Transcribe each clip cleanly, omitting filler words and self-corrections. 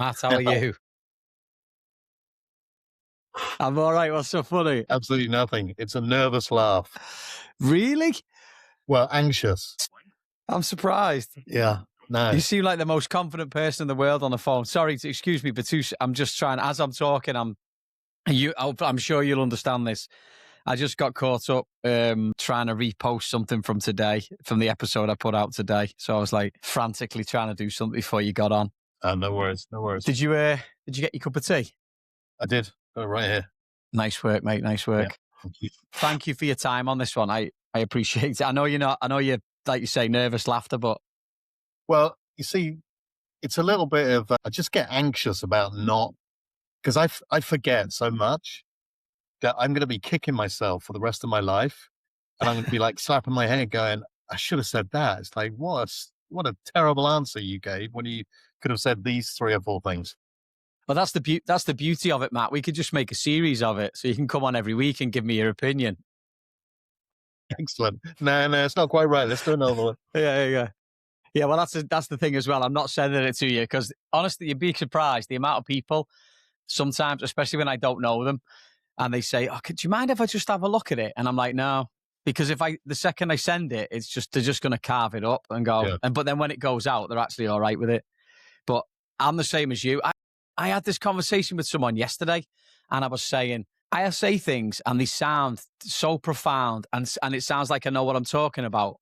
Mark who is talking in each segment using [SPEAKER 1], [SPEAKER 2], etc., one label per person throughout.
[SPEAKER 1] Matt, how are you? I'm all right. What's so funny?
[SPEAKER 2] Absolutely nothing. It's a nervous laugh.
[SPEAKER 1] Really?
[SPEAKER 2] Well, anxious.
[SPEAKER 1] I'm surprised.
[SPEAKER 2] Yeah. No.
[SPEAKER 1] You seem like the most confident person in the world on the phone. Sorry, excuse me, but I'm just trying. As I'm talking, I'm sure you'll understand this. I just got caught up trying to repost something from today, from the episode I put out today. So I was like frantically trying to do something before you got on.
[SPEAKER 2] No worries. No worries.
[SPEAKER 1] Did you get your cup of tea?
[SPEAKER 2] I did. Got it right here.
[SPEAKER 1] Nice work, mate. Nice work.
[SPEAKER 2] Yeah, thank you.
[SPEAKER 1] Thank you for your time on this one. I appreciate it. I know you're, like you say, nervous laughter, but.
[SPEAKER 2] Well, you see, it's a little bit of, I just get anxious about not, because I forget so much that I'm going to be kicking myself for the rest of my life. And I'm going to be like slapping my head going, I should have said that. It's like, what a terrible answer you gave when you could have said these 3 or 4 things.
[SPEAKER 1] Well, that's the beauty of it, Matt. We could just make a series of it, so you can come on every week and give me your opinion.
[SPEAKER 2] Excellent. No, it's not quite right. Let's do another one.
[SPEAKER 1] Yeah. Well, that's the thing as well. I'm not sending it to you because honestly, you'd be surprised the amount of people sometimes, especially when I don't know them, and they say, "Oh, do you mind if I just have a look at it?" And I'm like, "No," because the second I send it, they're just going to carve it up and go.
[SPEAKER 2] Yeah.
[SPEAKER 1] But then when it goes out, they're actually all right with it. But I'm the same as you. I had this conversation with someone yesterday, and I was saying, I say things and they sound so profound, and it sounds like I know what I'm talking about.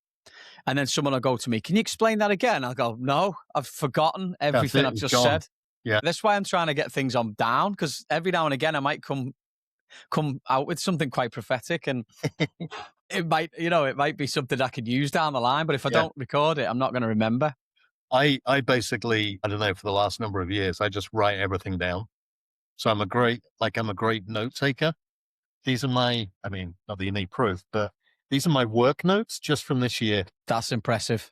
[SPEAKER 1] And then someone will go to me, "Can you explain that again?" I'll go, "No, I've forgotten everything I've just said."
[SPEAKER 2] Yeah.
[SPEAKER 1] That's why I'm trying to get things on down, because every now and again I might come out with something quite prophetic, and it might be something I could use down the line. But if I don't record it, I'm not going to remember.
[SPEAKER 2] I basically, I don't know, for the last number of years, I just write everything down. So I'm a great note taker. These are not that you need proof, but these are my work notes just from this year.
[SPEAKER 1] That's impressive.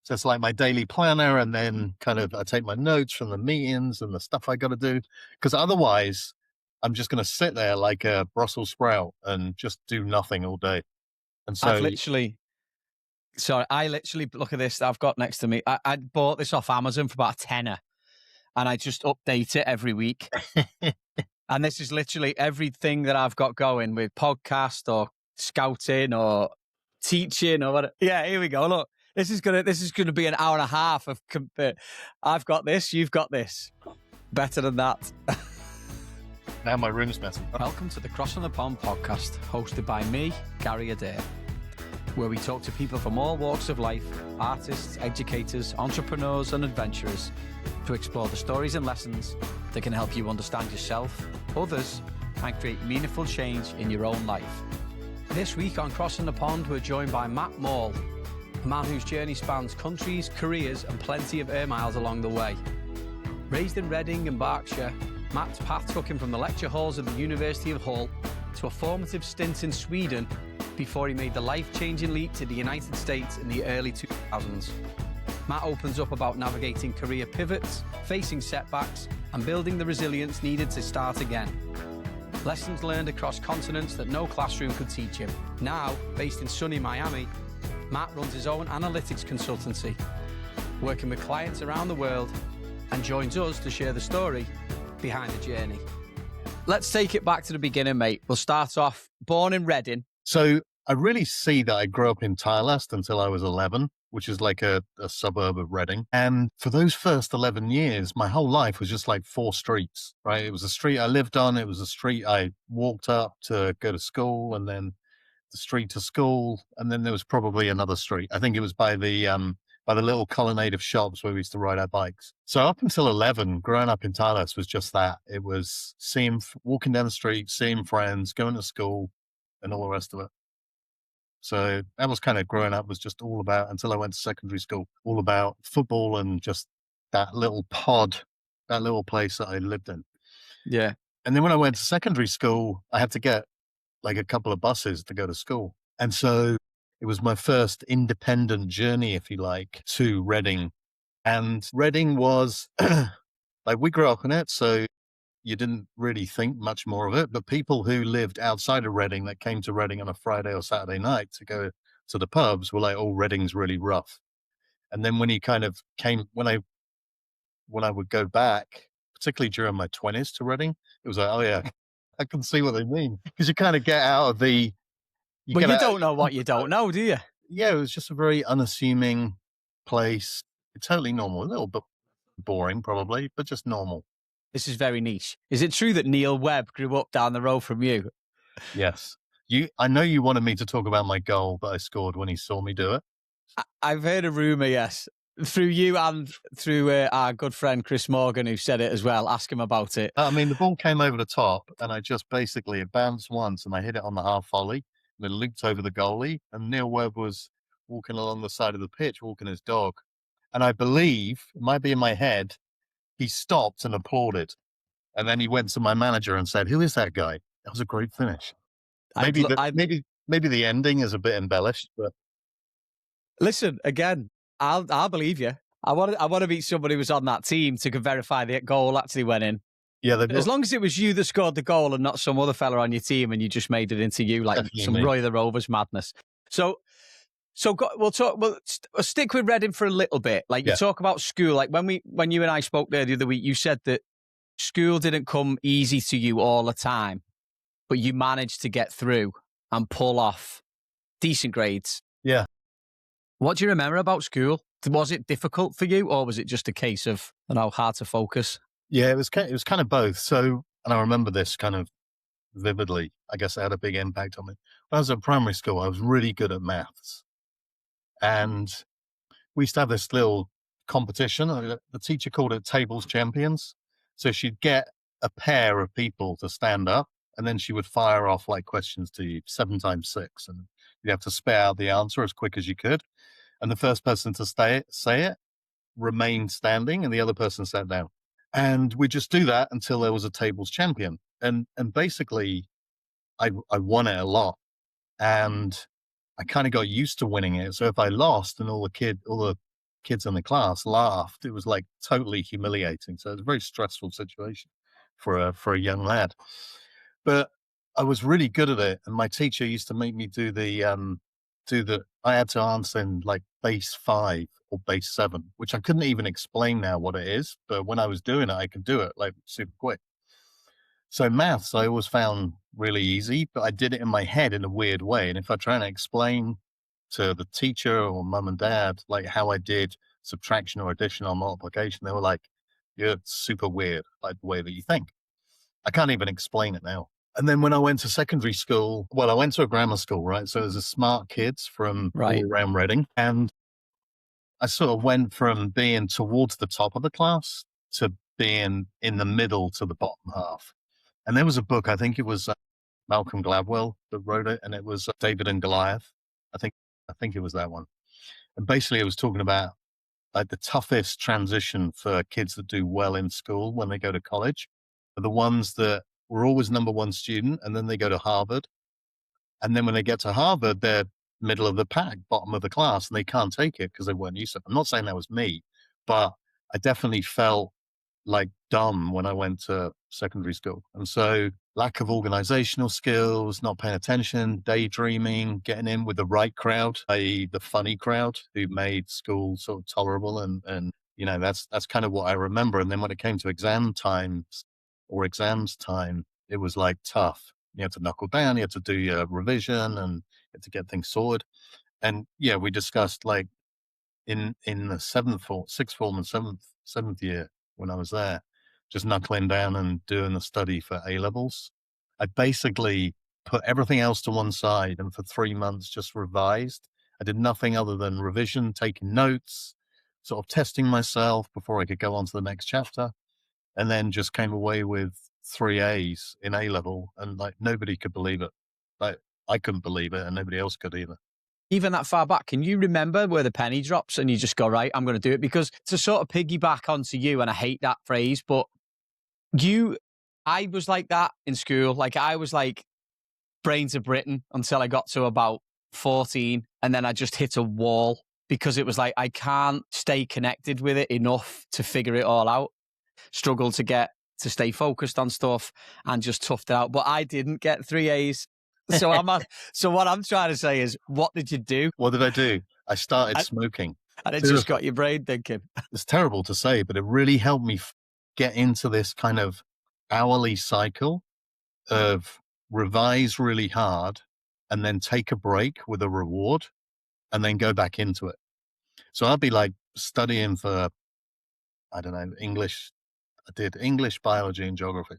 [SPEAKER 2] So it's like my daily planner, and then kind of I take my notes from the meetings and the stuff I got to do, because otherwise I'm just going to sit there like a Brussels sprout and just do nothing all day. And so
[SPEAKER 1] I literally look at this that I've got next to me. I bought this off Amazon for about a tenner, and I just update it every week. And this is literally everything that I've got going with podcast or scouting or teaching or whatever. Yeah, here we go. Look, this is gonna be an hour and a half of. I've got this. You've got this. Better than that.
[SPEAKER 2] Now my room's messy.
[SPEAKER 1] Welcome to the Crossing the Pond podcast, hosted by me, Gary Adair, where we talk to people from all walks of life, artists, educators, entrepreneurs and adventurers, to explore the stories and lessons that can help you understand yourself, others, and create meaningful change in your own life. This week on Crossing the Pond, we're joined by Matt Maule, a man whose journey spans countries, careers and plenty of air miles along the way. Raised in Reading and Berkshire, Matt's path took him from the lecture halls of the University of Hull to a formative stint in Sweden before he made the life-changing leap to the United States in the early 2000s. Matt opens up about navigating career pivots, facing setbacks, and building the resilience needed to start again. Lessons learned across continents that no classroom could teach him. Now, based in sunny Miami, Matt runs his own analytics consultancy, working with clients around the world, and joins us to share the story behind the journey. Let's take it back to the beginning, mate. We'll start off, born in Reading.
[SPEAKER 2] So I really see that I grew up in Thailand until I was 11, which is like a suburb of Reading. And for those first 11 years, my whole life was just like 4 streets, right? It was a street I lived on. It was a street I walked up to go to school, and then the street to school. And then there was probably another street. I think it was by the little colonnade of shops where we used to ride our bikes. So up until 11, growing up in Thailand was just that. It was walking down the street, seeing friends, going to school, and all the rest of it. So that was kind of growing up, was just all about, until I went to secondary school, all about football and just that little pod, that little place that I lived in.
[SPEAKER 1] Yeah.
[SPEAKER 2] And then when I went to secondary school, I had to get like a couple of buses to go to school. And so it was my first independent journey, if you like, to Reading. And Reading was like, we grew up in it, so you didn't really think much more of it. But people who lived outside of Reading that came to Reading on a Friday or Saturday night to go to the pubs were like, "Oh, Reading's really rough." And then when he kind of came, when I would go back particularly during my 20s to Reading. It was like, oh yeah, I can see what they mean. Because you kind of get out of the...
[SPEAKER 1] Well, you don't know what you don't know, do you?
[SPEAKER 2] Yeah, it was just a very unassuming place. Totally normal. A little bit boring, probably, but just normal.
[SPEAKER 1] This is very niche. Is it true that Neil Webb grew up down the road from you?
[SPEAKER 2] Yes. I know you wanted me to talk about my goal that I scored when he saw me do it.
[SPEAKER 1] I've heard a rumour, yes, through you and through our good friend Chris Morgan, who said it as well. Ask him about it.
[SPEAKER 2] I mean, the ball came over the top, and I just basically, it bounced once, and I hit it on the half volley, and it looped over the goalie, and Neil Webb was walking along the side of the pitch, walking his dog. And I believe, it might be in my head, he stopped and applauded. And then he went to my manager and said, "Who is that guy? That was a great finish." Maybe the ending is a bit embellished, but
[SPEAKER 1] listen, again, I'll believe you. I want to meet somebody who was on that team to verify the goal actually went in.
[SPEAKER 2] Yeah,
[SPEAKER 1] as long as it was you that scored the goal and not some other fella on your team, and you just made it into you, like some Roy the Rovers madness. So we'll stick with Reading for a little bit. Like you talk about school. Like when you and I spoke there the other week, you said that school didn't come easy to you all the time, but you managed to get through and pull off decent grades.
[SPEAKER 2] Yeah.
[SPEAKER 1] What do you remember about school? Was it difficult for you, or was it just a case of, hard to focus?
[SPEAKER 2] Yeah, it was kind of both. So, and I remember this kind of vividly. I guess it had a big impact on me. When I was at primary school, I was really good at maths. And we used to have this little competition. The teacher called it tables champions. So she'd get a pair of people to stand up, and then she would fire off like questions to you, 7 times 6. And you have to spit out the answer as quick as you could. And the first person to say it remained standing, and the other person sat down. And we just do that until there was a tables champion. And basically, I won it a lot. And I kind of got used to winning it. So if I lost and all the kids in the class laughed, it was like totally humiliating. So it was a very stressful situation for a young lad. But I was really good at it. And my teacher used to make me do I had to answer in like base 5 or base 7, which I couldn't even explain now what it is. But when I was doing it, I could do it like super quick. So maths, I always found really easy, but I did it in my head in a weird way. And if I try and explain to the teacher or mum and dad, like how I did subtraction or addition or multiplication, they were like, "You're super weird, like the way that you think." I can't even explain it now. And then when I went to secondary school, I went to a grammar school, right? So it was a smart kids from all around Reading. And I sort of went from being towards the top of the class to being in the middle to the bottom half. And there was a book, I think it was Malcolm Gladwell that wrote it, and it was David and Goliath. I think it was that one. And basically it was talking about like the toughest transition for kids that do well in school when they go to college are the ones that were always number 1 student, and then they go to Harvard. And then when they get to Harvard, they're middle of the pack, bottom of the class, and they can't take it because they weren't used to it. I'm not saying that was me, but I definitely felt like dumb when I went to secondary school. And so lack of organizational skills, not paying attention, daydreaming, getting in with the right crowd, i.e. the funny crowd who made school sort of tolerable. And that's kind of what I remember. And then when it came to exams time, it was like tough. You had to knuckle down, you had to do your revision, and you had to get things sorted. And yeah, we discussed like in the sixth form and seventh year when I was there, just knuckling down and doing the study for A-levels. I basically put everything else to one side and for 3 months just revised. I did nothing other than revision, taking notes, sort of testing myself before I could go on to the next chapter. And then just came away with 3 A's in A-level, and like nobody could believe it. Like I couldn't believe it, and nobody else could either.
[SPEAKER 1] Even that far back, can you remember where the penny drops and you just go, right, I'm going to do it? Because to sort of piggyback onto you, and I hate that phrase, but I was like that in school. Like I was like brains of Britain until I got to about 14, and then I just hit a wall because it was like I can't stay connected with it enough to figure it all out. Struggled to stay focused on stuff and just toughed it out. But I didn't get 3 A's. So what I'm trying to say is, what did you do?
[SPEAKER 2] What did I do? I started smoking.
[SPEAKER 1] And it just got your brain thinking.
[SPEAKER 2] It's terrible to say, but it really helped me get into this kind of hourly cycle of revise really hard and then take a break with a reward and then go back into it. So I'd be like studying for, I don't know, English. I did English, biology, and geography.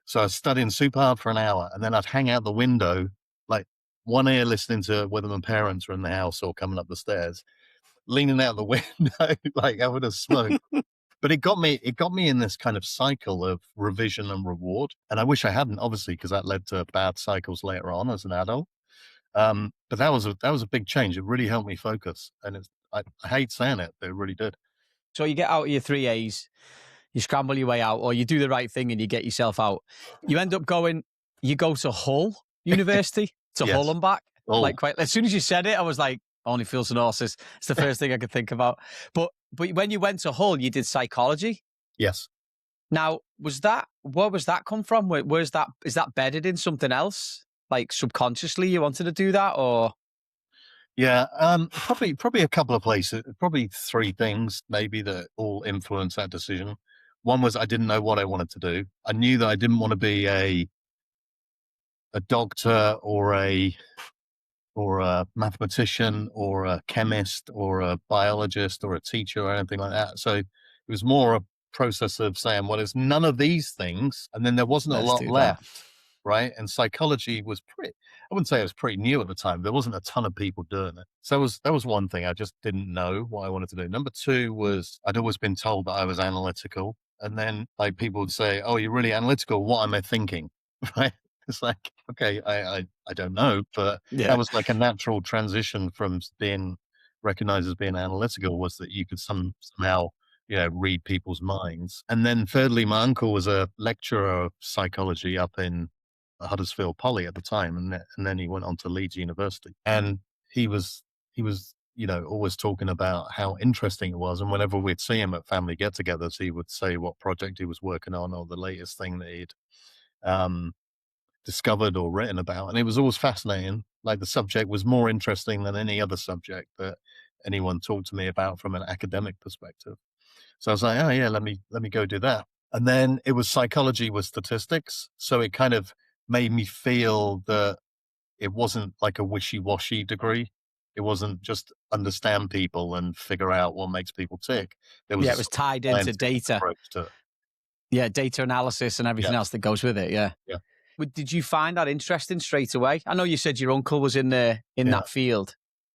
[SPEAKER 2] So I was studying super hard for an hour, and then I'd hang out the window, like one ear listening to whether my parents were in the house or coming up the stairs, leaning out the window, like having a smoke. But it got me in this kind of cycle of revision and reward. And I wish I hadn't, obviously, because that led to bad cycles later on as an adult. But that was a big change. It really helped me focus. And I hate saying it, but it really did.
[SPEAKER 1] So you get out of your 3As, you scramble your way out, or you do the right thing and you get yourself out. You end up you go to Hull University, to
[SPEAKER 2] Yes.
[SPEAKER 1] Hull and back.
[SPEAKER 2] Oh,
[SPEAKER 1] Like quite, as soon as you said it, I was like, only fools and horses. It's the first thing I could think about. But when you went to Hull, you did psychology.
[SPEAKER 2] yes.
[SPEAKER 1] Now, where was that come from? Is that bedded in something else? Like subconsciously you wanted to do that, or?
[SPEAKER 2] Yeah, probably a couple of places, probably three things maybe that all influenced that decision. One was I didn't know what I wanted to do. I knew that I didn't want to be a doctor or a mathematician or a chemist or a biologist or a teacher or anything like that. So it was more a process of saying, well, it's none of these things, and then there wasn't a
[SPEAKER 1] Let's
[SPEAKER 2] lot
[SPEAKER 1] do that.
[SPEAKER 2] left, right? And psychology was I wouldn't say it was pretty new at the time. There wasn't a ton of people doing it. So that was one thing. I just didn't know what I wanted to do. Number two was I'd always been told that I was analytical. And then like people would say, oh, you're really analytical. What am I thinking? Right. It's like, okay, I don't know, but
[SPEAKER 1] Yeah.
[SPEAKER 2] that was like a natural transition from being recognized as being analytical, was that you could somehow, read people's minds. And then thirdly, my uncle was a lecturer of psychology up in Huddersfield Poly at the time, and then he went on to Leeds University, and he was always talking about how interesting it was. And whenever we'd see him at family get-togethers, he would say what project he was working on or the latest thing that he'd discovered or written about, and it was always fascinating. Like the subject was more interesting than any other subject that anyone talked to me about from an academic perspective. So I was like, oh yeah, let me go do that. And then it was psychology with statistics, so it kind of made me feel that it wasn't like a wishy-washy degree. It wasn't just understand people and figure out what makes people tick.
[SPEAKER 1] It was tied into data. Yeah, data analysis and everything else that goes with it. Yeah.
[SPEAKER 2] Yeah.
[SPEAKER 1] Did you find that interesting straight away? I know you said your uncle was in that field.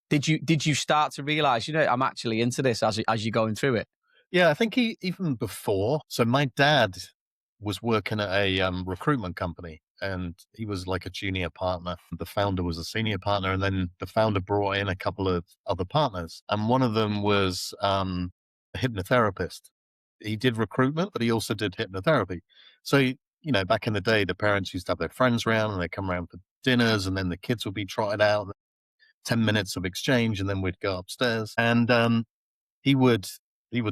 [SPEAKER 1] Did you start to realize, I'm actually into this as you're going through it?
[SPEAKER 2] Yeah, I think even before. So my dad was working at a recruitment company, and he was like a junior partner. The founder was a senior partner, and then the founder brought in a couple of other partners, and one of them was a hypnotherapist. He did recruitment, but he also did hypnotherapy. So, back in the day, the parents used to have their friends around, and they'd come around for dinners, and then the kids would be trotted out, 10 minutes of exchange, and then we'd go upstairs. And he would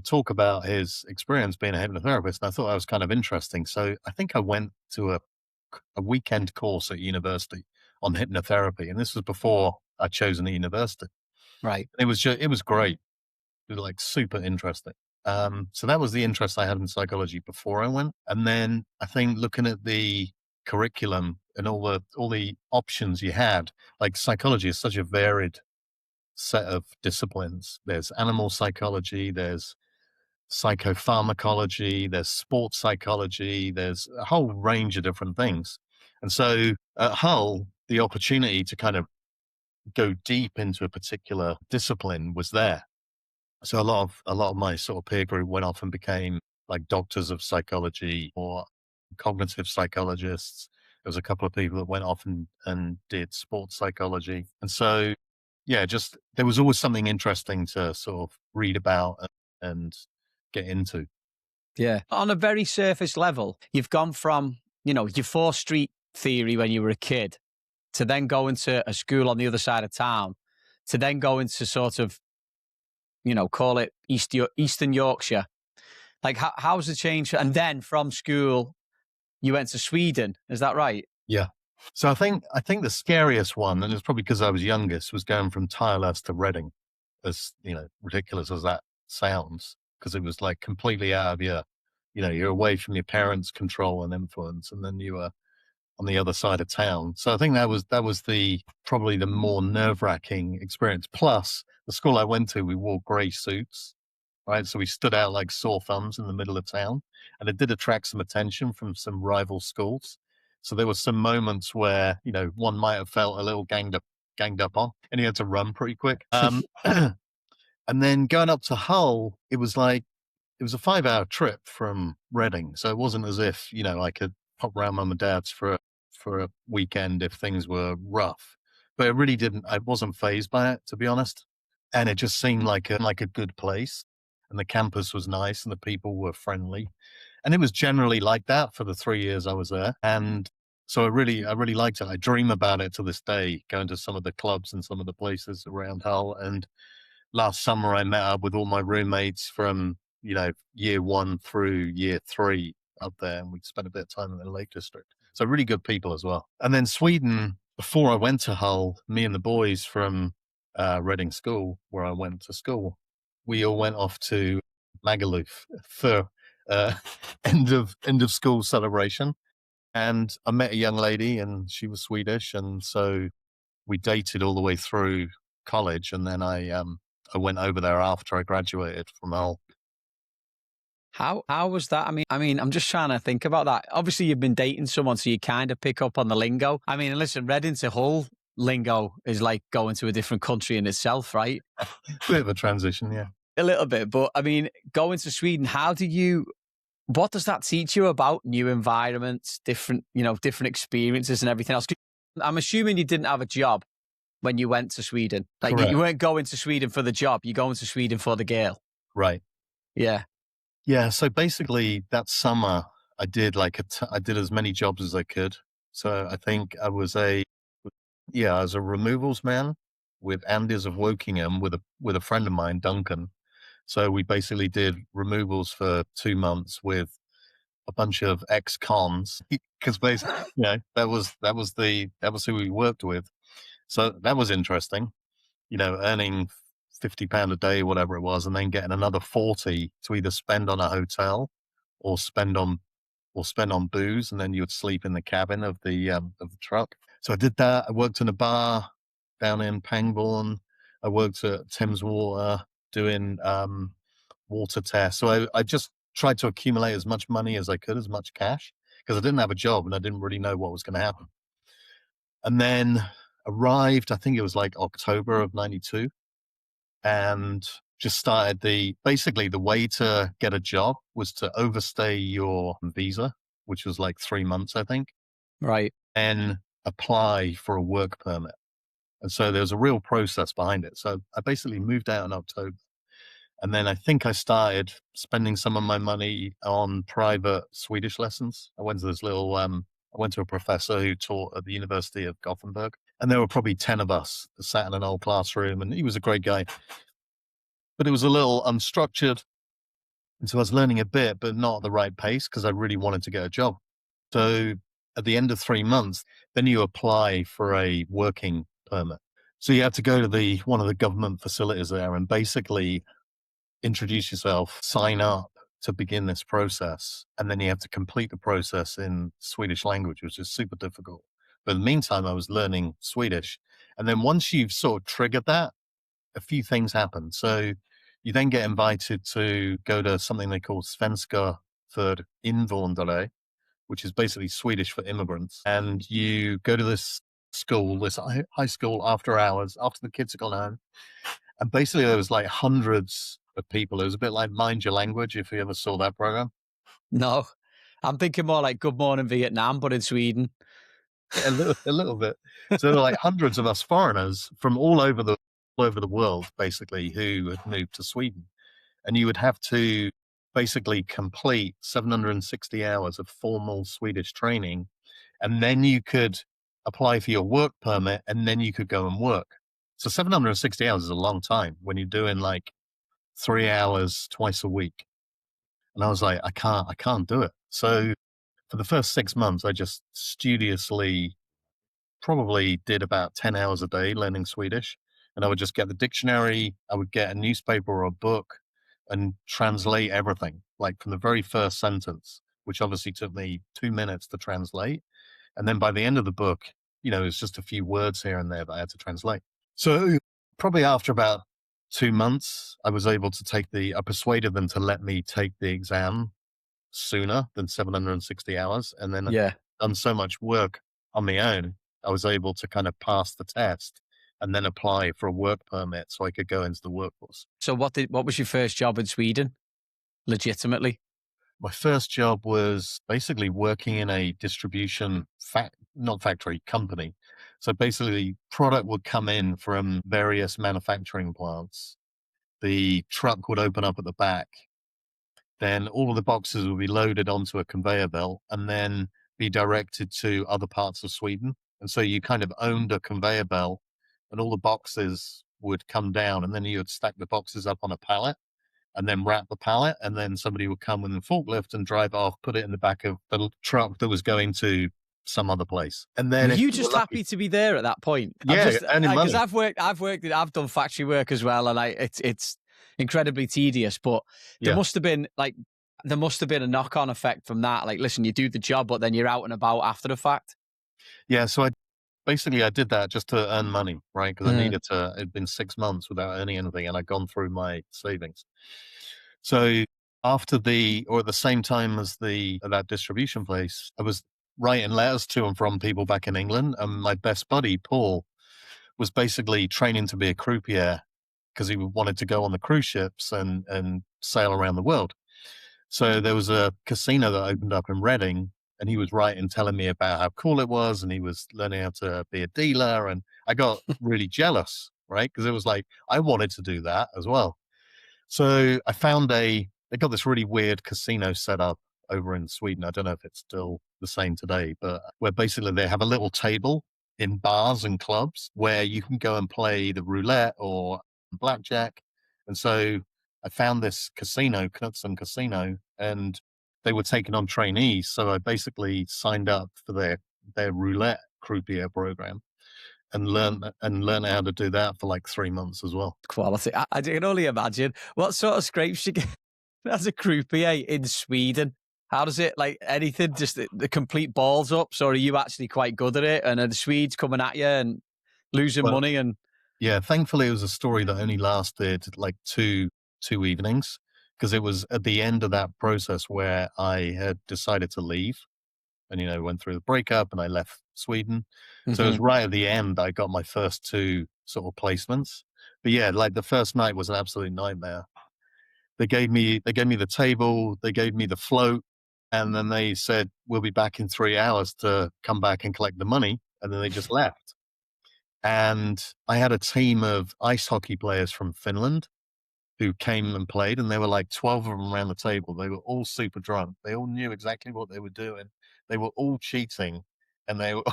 [SPEAKER 2] talk about his experience being a hypnotherapist, and I thought that was kind of interesting. So I think I went to a weekend course at university on hypnotherapy, and this was before I'd chosen a university.
[SPEAKER 1] Right.
[SPEAKER 2] It was great. It was like super interesting. So that was the interest I had in psychology before I went. And then I think looking at the curriculum and all the options you had, like psychology is such a varied set of disciplines. There's animal psychology, there's psychopharmacology, there's sports psychology, there's a whole range of different things. And so at Hull, the opportunity to kind of go deep into a particular discipline was there. So a lot of my sort of peer group went off and became like doctors of psychology or cognitive psychologists. There was a couple of people that went off and did sports psychology. And so, yeah, just there was always something interesting to sort of read about and get into.
[SPEAKER 1] Yeah. On a very surface level, you've gone from, your 4th Street theory when you were a kid to then going to a school on the other side of town to then going to sort of, call it Eastern Yorkshire. Like, how's the change? And then from school, you went to Sweden. Is that right?
[SPEAKER 2] Yeah. So I think the scariest one, and it's probably because I was youngest, was going from Tireless to Reading, as ridiculous as that sounds, because it was like completely out of your you're away from your parents' control and influence, and then you were on the other side of town. So I think that was the probably the more nerve-wracking experience. Plus, the school I went to, we wore grey suits, right? So we stood out like sore thumbs in the middle of town, and it did attract some attention from some rival schools. So there were some moments where one might have felt a little ganged up on, and you had to run pretty quick. And then going up to Hull, it was a 5-hour trip from Reading, so it wasn't as if I could pop round mum and dad's for a weekend if things were rough. But it really didn't. I wasn't phased by it, to be honest, and it just seemed like a good place, and the campus was nice, and the people were friendly, and it was generally like that for the 3 years I was there, and so I really liked it. I dream about it to this day, going to some of the clubs and some of the places around Hull, and last summer I met up with all my roommates from year 1 through year 3 up there, and we spent a bit of time in the Lake District. So really good people as well. And then Sweden, before I went to Hull, me and the boys from Reading School, where I went to school, we all went off to Magaluf for uh, end of school celebration. And I met a young lady, and she was Swedish, and so we dated all the way through college, and then I went over there after I graduated from Hull.
[SPEAKER 1] How was that? I mean, I'm just trying to think about that. Obviously, you've been dating someone, so you kind of pick up on the lingo. I mean, listen, Reading to Hull lingo is like going to a different country in itself, right?
[SPEAKER 2] Bit of a transition, yeah.
[SPEAKER 1] A little bit, but I mean, going to Sweden, what does that teach you about new environments, different experiences and everything else? I'm assuming you didn't have a job when you went to Sweden. Like
[SPEAKER 2] Correct.
[SPEAKER 1] you weren't going to Sweden for the job. You're going to Sweden for the girl.
[SPEAKER 2] Right.
[SPEAKER 1] Yeah.
[SPEAKER 2] Yeah. So basically, that summer I did I did as many jobs as I could. So I think I was a removals man with Andes of Wokingham with a friend of mine, Duncan. So we basically did removals for 2 months with a bunch of ex-cons because basically, that was who we worked with. So that was interesting, earning £50 a day, whatever it was, and then getting another 40 to either spend on a hotel or spend on booze, and then you would sleep in the cabin of the truck. So I did that. I worked in a bar down in Pangbourne. I worked at Thames Water doing water tests. So I just tried to accumulate as much money as I could, as much cash, because I didn't have a job and I didn't really know what was going to happen. And then arrived, I think it was like October of 92, and just started basically the way to get a job was to overstay your visa, which was like 3 months, I think.
[SPEAKER 1] Right.
[SPEAKER 2] And apply for a work permit. And so there was a real process behind it. So I basically moved out in October. And then I think I started spending some of my money on private Swedish lessons. I went to a professor who taught at the University of Gothenburg. And there were probably 10 of us that sat in an old classroom, and he was a great guy. But it was a little unstructured. And so I was learning a bit, but not at the right pace because I really wanted to get a job. So at the end of 3 months, then you apply for a working permit. So you have to go to one of the government facilities there and basically introduce yourself, sign up to begin this process. And then you have to complete the process in Swedish language, which is super difficult. But in the meantime, I was learning Swedish. And then once you've sort of triggered that, a few things happen. So you then get invited to go to something they call Svenska för invandrare, which is basically Swedish for immigrants. And you go to this school, this high school after hours, after the kids have gone home. And basically there was like hundreds of people. It was a bit like Mind Your Language, if you ever saw that program.
[SPEAKER 1] No, I'm thinking more like Good Morning Vietnam, but in Sweden.
[SPEAKER 2] A little bit. So there were like hundreds of us foreigners from all over the world, basically, who had moved to Sweden. And you would have to basically complete 760 hours of formal Swedish training. And then you could apply for your work permit, and then you could go and work. So 760 hours is a long time when you're doing like 3 hours twice a week. And I was like, I can't do it. So for the first 6 months, I just studiously probably did about 10 hours a day learning Swedish. And I would just get the dictionary, I would get a newspaper or a book and translate everything. like from the very first sentence, which obviously took me 2 minutes to translate. And then by the end of the book, it's just a few words here and there that I had to translate. So probably after about 2 months, I was able to I persuaded them to let me take the exam sooner than 760 hours. And then
[SPEAKER 1] Yeah.
[SPEAKER 2] done so much work on my own, I was able to kind of pass the test and then apply for a work permit so I could go into the workforce.
[SPEAKER 1] So what was your first job in Sweden? Legitimately?
[SPEAKER 2] My first job was basically working in a distribution not factory, company. So basically product would come in from various manufacturing plants. The truck would open up at the back. Then all of the boxes would be loaded onto a conveyor belt and then be directed to other parts of Sweden. And so you kind of owned a conveyor belt and all the boxes would come down and then you would stack the boxes up on a pallet and then wrap the pallet. And then somebody would come with a forklift and drive off, put it in the back of the truck that was going to some other place. And
[SPEAKER 1] Were
[SPEAKER 2] then if
[SPEAKER 1] you
[SPEAKER 2] you were
[SPEAKER 1] just
[SPEAKER 2] lucky,
[SPEAKER 1] happy to be there at that point?
[SPEAKER 2] yeah, earning
[SPEAKER 1] Because
[SPEAKER 2] money.
[SPEAKER 1] I've done factory work as well, and it's incredibly tedious. But there
[SPEAKER 2] Yeah.
[SPEAKER 1] must have been a knock-on effect from that. Like, listen, you do the job, but then you're out and about after the fact.
[SPEAKER 2] Yeah. So I did that just to earn money, right? Because I needed to, it'd been 6 months without earning anything and I'd gone through my savings. So at the same time as that distribution place, I was writing letters to and from people back in England. And my best buddy, Paul, was basically training to be a croupier because he wanted to go on the cruise ships and sail around the world. So there was a casino that opened up in Reading and he was writing, telling me about how cool it was. And he was learning how to be a dealer. And I got really jealous, right? Because it was like, I wanted to do that as well. So I found they got this really weird casino set up over in Sweden. I don't know if it's still the same today, but where basically they have a little table in bars and clubs where you can go and play the roulette or blackjack. And so I found this casino, Knutsen Casino, and they were taking on trainees. So I basically signed up for their roulette croupier program and learned how to do that for like 3 months as well.
[SPEAKER 1] Quality. I can only imagine what sort of scrapes you get as a croupier in Sweden. How does it, like anything, just the complete balls ups, or are you actually quite good at it? And are the Swedes coming at you and losing
[SPEAKER 2] Well,
[SPEAKER 1] money? And
[SPEAKER 2] yeah, thankfully it was a story that only lasted like two evenings because it was at the end of that process where I had decided to leave and, went through the breakup and I left Sweden. So it was right at the end I got my first two sort of placements. But yeah, like the first night was an absolute nightmare. They gave me the table, they gave me the float, and then they said, we'll be back in 3 hours to come back and collect the money. And then they just left. And I had a team of ice hockey players from Finland who came and played, and there were like 12 of them around the table. They were all super drunk. They all knew exactly what they were doing. They were all cheating, and they were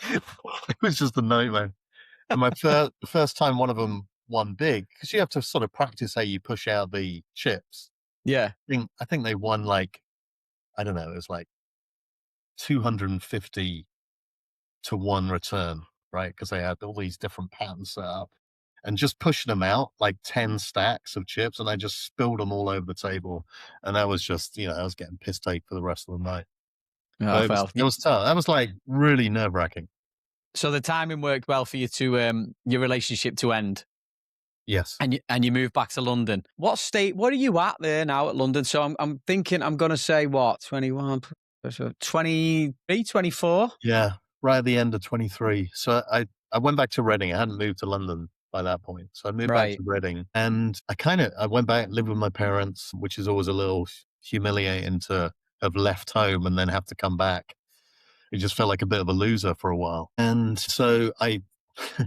[SPEAKER 2] it was just a nightmare. And my first time one of them won big, because you have to sort of practice how you push out the chips.
[SPEAKER 1] yeah,
[SPEAKER 2] I think they won like, I don't know, it was like 250 to 1 return, right? Because they had all these different patterns set up. And just pushing them out like 10 stacks of chips, and I just spilled them all over the table. And that was just, I was getting piss take for the rest of the night.
[SPEAKER 1] oh,
[SPEAKER 2] But it was tough. That was like really nerve wracking.
[SPEAKER 1] So the timing worked well for you to your relationship to end.
[SPEAKER 2] Yes.
[SPEAKER 1] And you moved back to London. What are you at there now at London? So I'm thinking I'm going to say what, 21, 23, 24?
[SPEAKER 2] Yeah, right at the end of 23. So I went back to Reading. I hadn't moved to London by that point. So I moved back to Reading, and I went back, lived with my parents, which is always a little humiliating to have left home and then have to come back. It just felt like a bit of a loser for a while. And so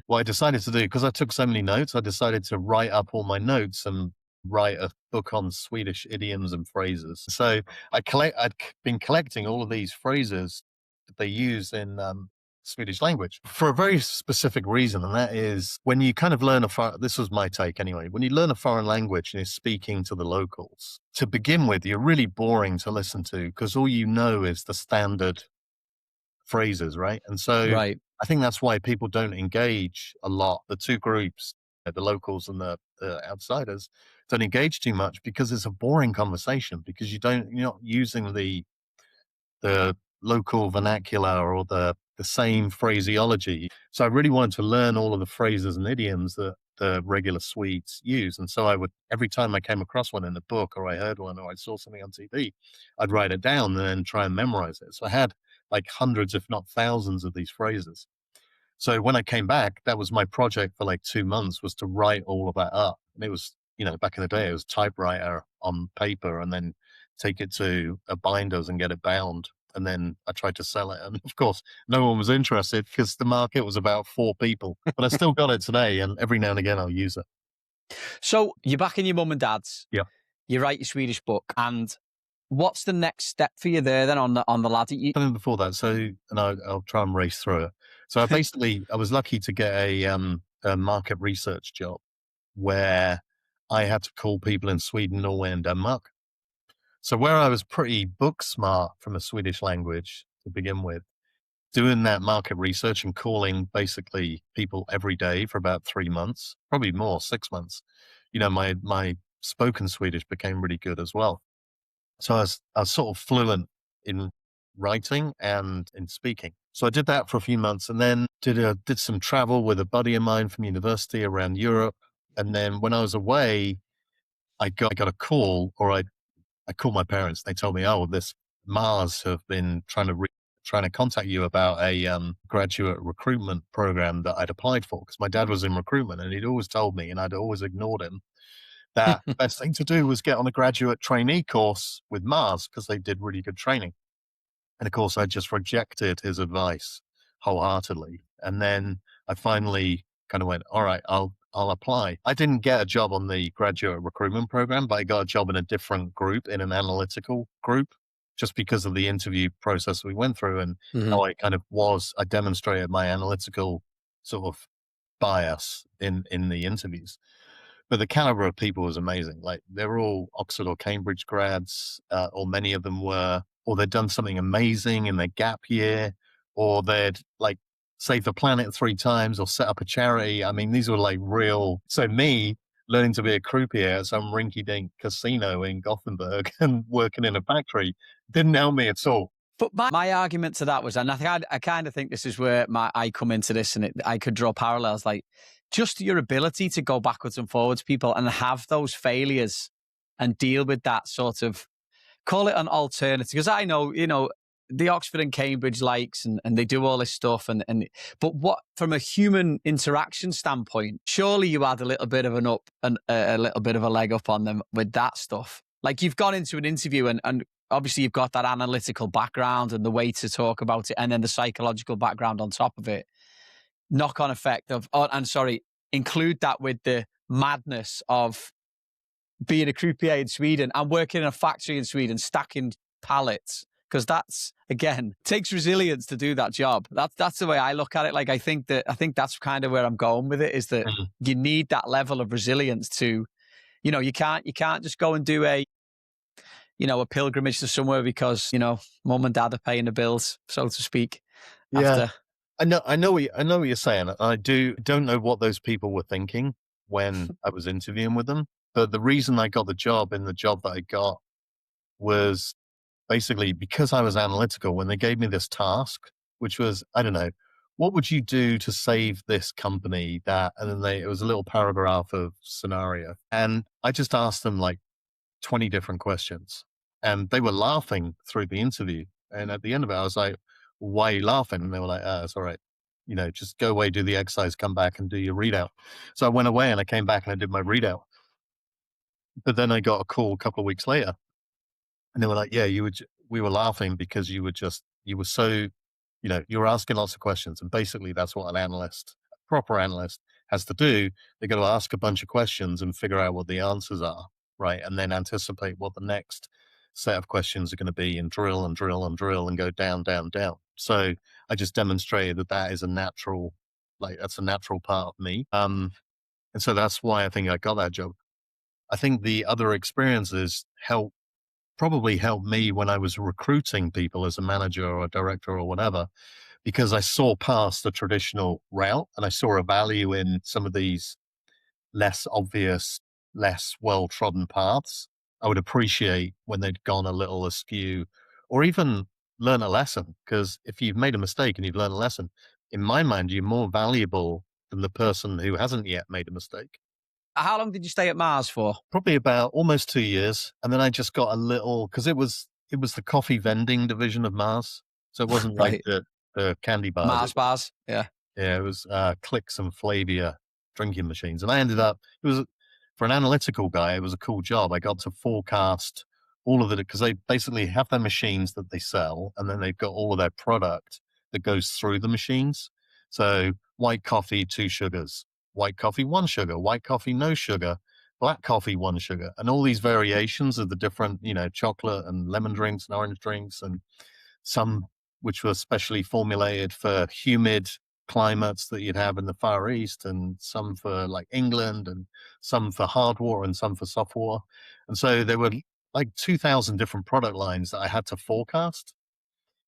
[SPEAKER 2] what I decided to do, because I took so many notes, I decided to write up all my notes and write a book on Swedish idioms and phrases. So I'd been collecting all of these phrases that they use in Swedish language for a very specific reason. And that is when you kind of learn this was my take anyway, when you learn a foreign language and you're speaking to the locals, to begin with, you're really boring to listen to because all you know is the standard phrases, right? And so I think that's why people don't engage a lot. The two groups, the locals and the outsiders don't engage too much because it's a boring conversation because you're not using the local vernacular or the same phraseology. So I really wanted to learn all of the phrases and idioms that the regular Swedes use. And so I would, every time I came across one in a book or I heard one or I saw something on TV, I'd write it down and then try and memorize it. So I had like hundreds, if not thousands of these phrases. So when I came back, that was my project for like 2 months, was to write all of that up. And it was, back in the day, it was typewriter on paper and then take it to a binders and get it bound. And then I tried to sell it. And of course, no one was interested because the market was about 4 people. But I still got it today. And every now and again, I'll use it.
[SPEAKER 1] So you're back in your mum and dad's.
[SPEAKER 2] Yeah.
[SPEAKER 1] You write your Swedish book. And what's the next step for you there then on the ladder?
[SPEAKER 2] Something before that. So, and I'll try and race through it. So I was lucky to get a market research job where I had to call people in Sweden, Norway, and Denmark. So where I was pretty book smart from a Swedish language to begin with, doing that market research and calling basically people every day for about 3 months, probably more, 6 months, my spoken Swedish became really good as well. So I was sort of fluent in writing and in speaking. So I did that for a few months and then did some travel with a buddy of mine from university around Europe. And then when I was away, I got a call, or I called my parents. They told me, "Oh, this Mars have been trying to contact you about a graduate recruitment program that I'd applied for," because my dad was in recruitment and he'd always told me, and I'd always ignored him, that the best thing to do was get on a graduate trainee course with Mars because they did really good training. And of course, I just rejected his advice wholeheartedly. And then I finally kind of went, all right, I'll apply. I didn't get a job on the graduate recruitment program, but I got a job in a different group, in an analytical group, just because of the interview process we went through and how I demonstrated my analytical sort of bias in the interviews. But the caliber of people was amazing. Like, they were all Oxford or Cambridge grads, or many of them were, or they'd done something amazing in their gap year, or they'd like saved the planet 3 times or set up a charity. I mean, these were like real. So me learning to be a croupier at some rinky-dink casino in Gothenburg and working in a factory didn't help me at all.
[SPEAKER 1] But my argument to that was, and I kind of think this is where I come into this, and I could draw parallels, like just your ability to go backwards and forwards, people, and have those failures and deal with that sort of, call it an alternative. Because I know, the Oxford and Cambridge likes, and they do all this stuff. But what, from a human interaction standpoint, surely you had a little bit of a little bit of a leg up on them with that stuff. Like, you've gone into an interview and obviously you've got that analytical background and the way to talk about it, and then the psychological background on top of it. Knock-on effect of, include that with the madness of being a croupier in Sweden and working in a factory in Sweden, stacking pallets. Because that's, again, takes resilience to do that job. That's the way I look at it. Like, I think that's kind of where I'm going with it, is that you need that level of resilience to, you can't just go and do a pilgrimage to somewhere because, mum and dad are paying the bills, so to speak.
[SPEAKER 2] Yeah. I know what you're saying. I don't know what those people were thinking when I was interviewing with them. But the reason I got the job that I got was basically because I was analytical. When they gave me this task, which was, I don't know, what would you do to save this company that, and then it was a little paragraph of scenario. And I just asked them like 20 different questions and they were laughing through the interview. And at the end of it, I was like, why are you laughing? And they were like, it's all right. Just go away, do the exercise, come back and do your readout. So I went away and I came back and I did my readout. But then I got a call a couple of weeks later and they were like, yeah, we were laughing because you were so, you were asking lots of questions. And basically that's what a proper analyst has to do. They got to ask a bunch of questions and figure out what the answers are, right? And then anticipate what the next set of questions are going to be, and drill and drill and drill and go down, down, down. So I just demonstrated that is that's a natural part of me. And so that's why I think I got that job. I think the other experiences probably helped me when I was recruiting people as a manager or a director or whatever, because I saw past the traditional route and I saw a value in some of these less obvious, less well-trodden paths, I would appreciate when they'd gone a little askew or even learn a lesson. Because if you've made a mistake and you've learned a lesson, in my mind, you're more valuable than the person who hasn't yet made a mistake.
[SPEAKER 1] How long did you stay at Mars for?
[SPEAKER 2] Probably about almost 2 years, and then I just got a little because it was the coffee vending division of Mars, so it wasn't like
[SPEAKER 1] Right.
[SPEAKER 2] the candy bars.
[SPEAKER 1] Mars bars. Yeah.
[SPEAKER 2] Yeah, it was Clicks and Flavia drinking machines, and I ended up. It was for an analytical guy. It was a cool job. I got to forecast all of it because they basically have their machines that they sell, and then they've got all of their product that goes through the machines. So white coffee, 2 sugars; white coffee, 1 sugar; white coffee, no sugar; black coffee, 1 sugar, and all these variations of the different, chocolate and lemon drinks and orange drinks, and some which were specially formulated for humid climates that you'd have in the Far East, and some for like England, and some for hard water, and some for soft water. And so there were like 2,000 different product lines that I had to forecast.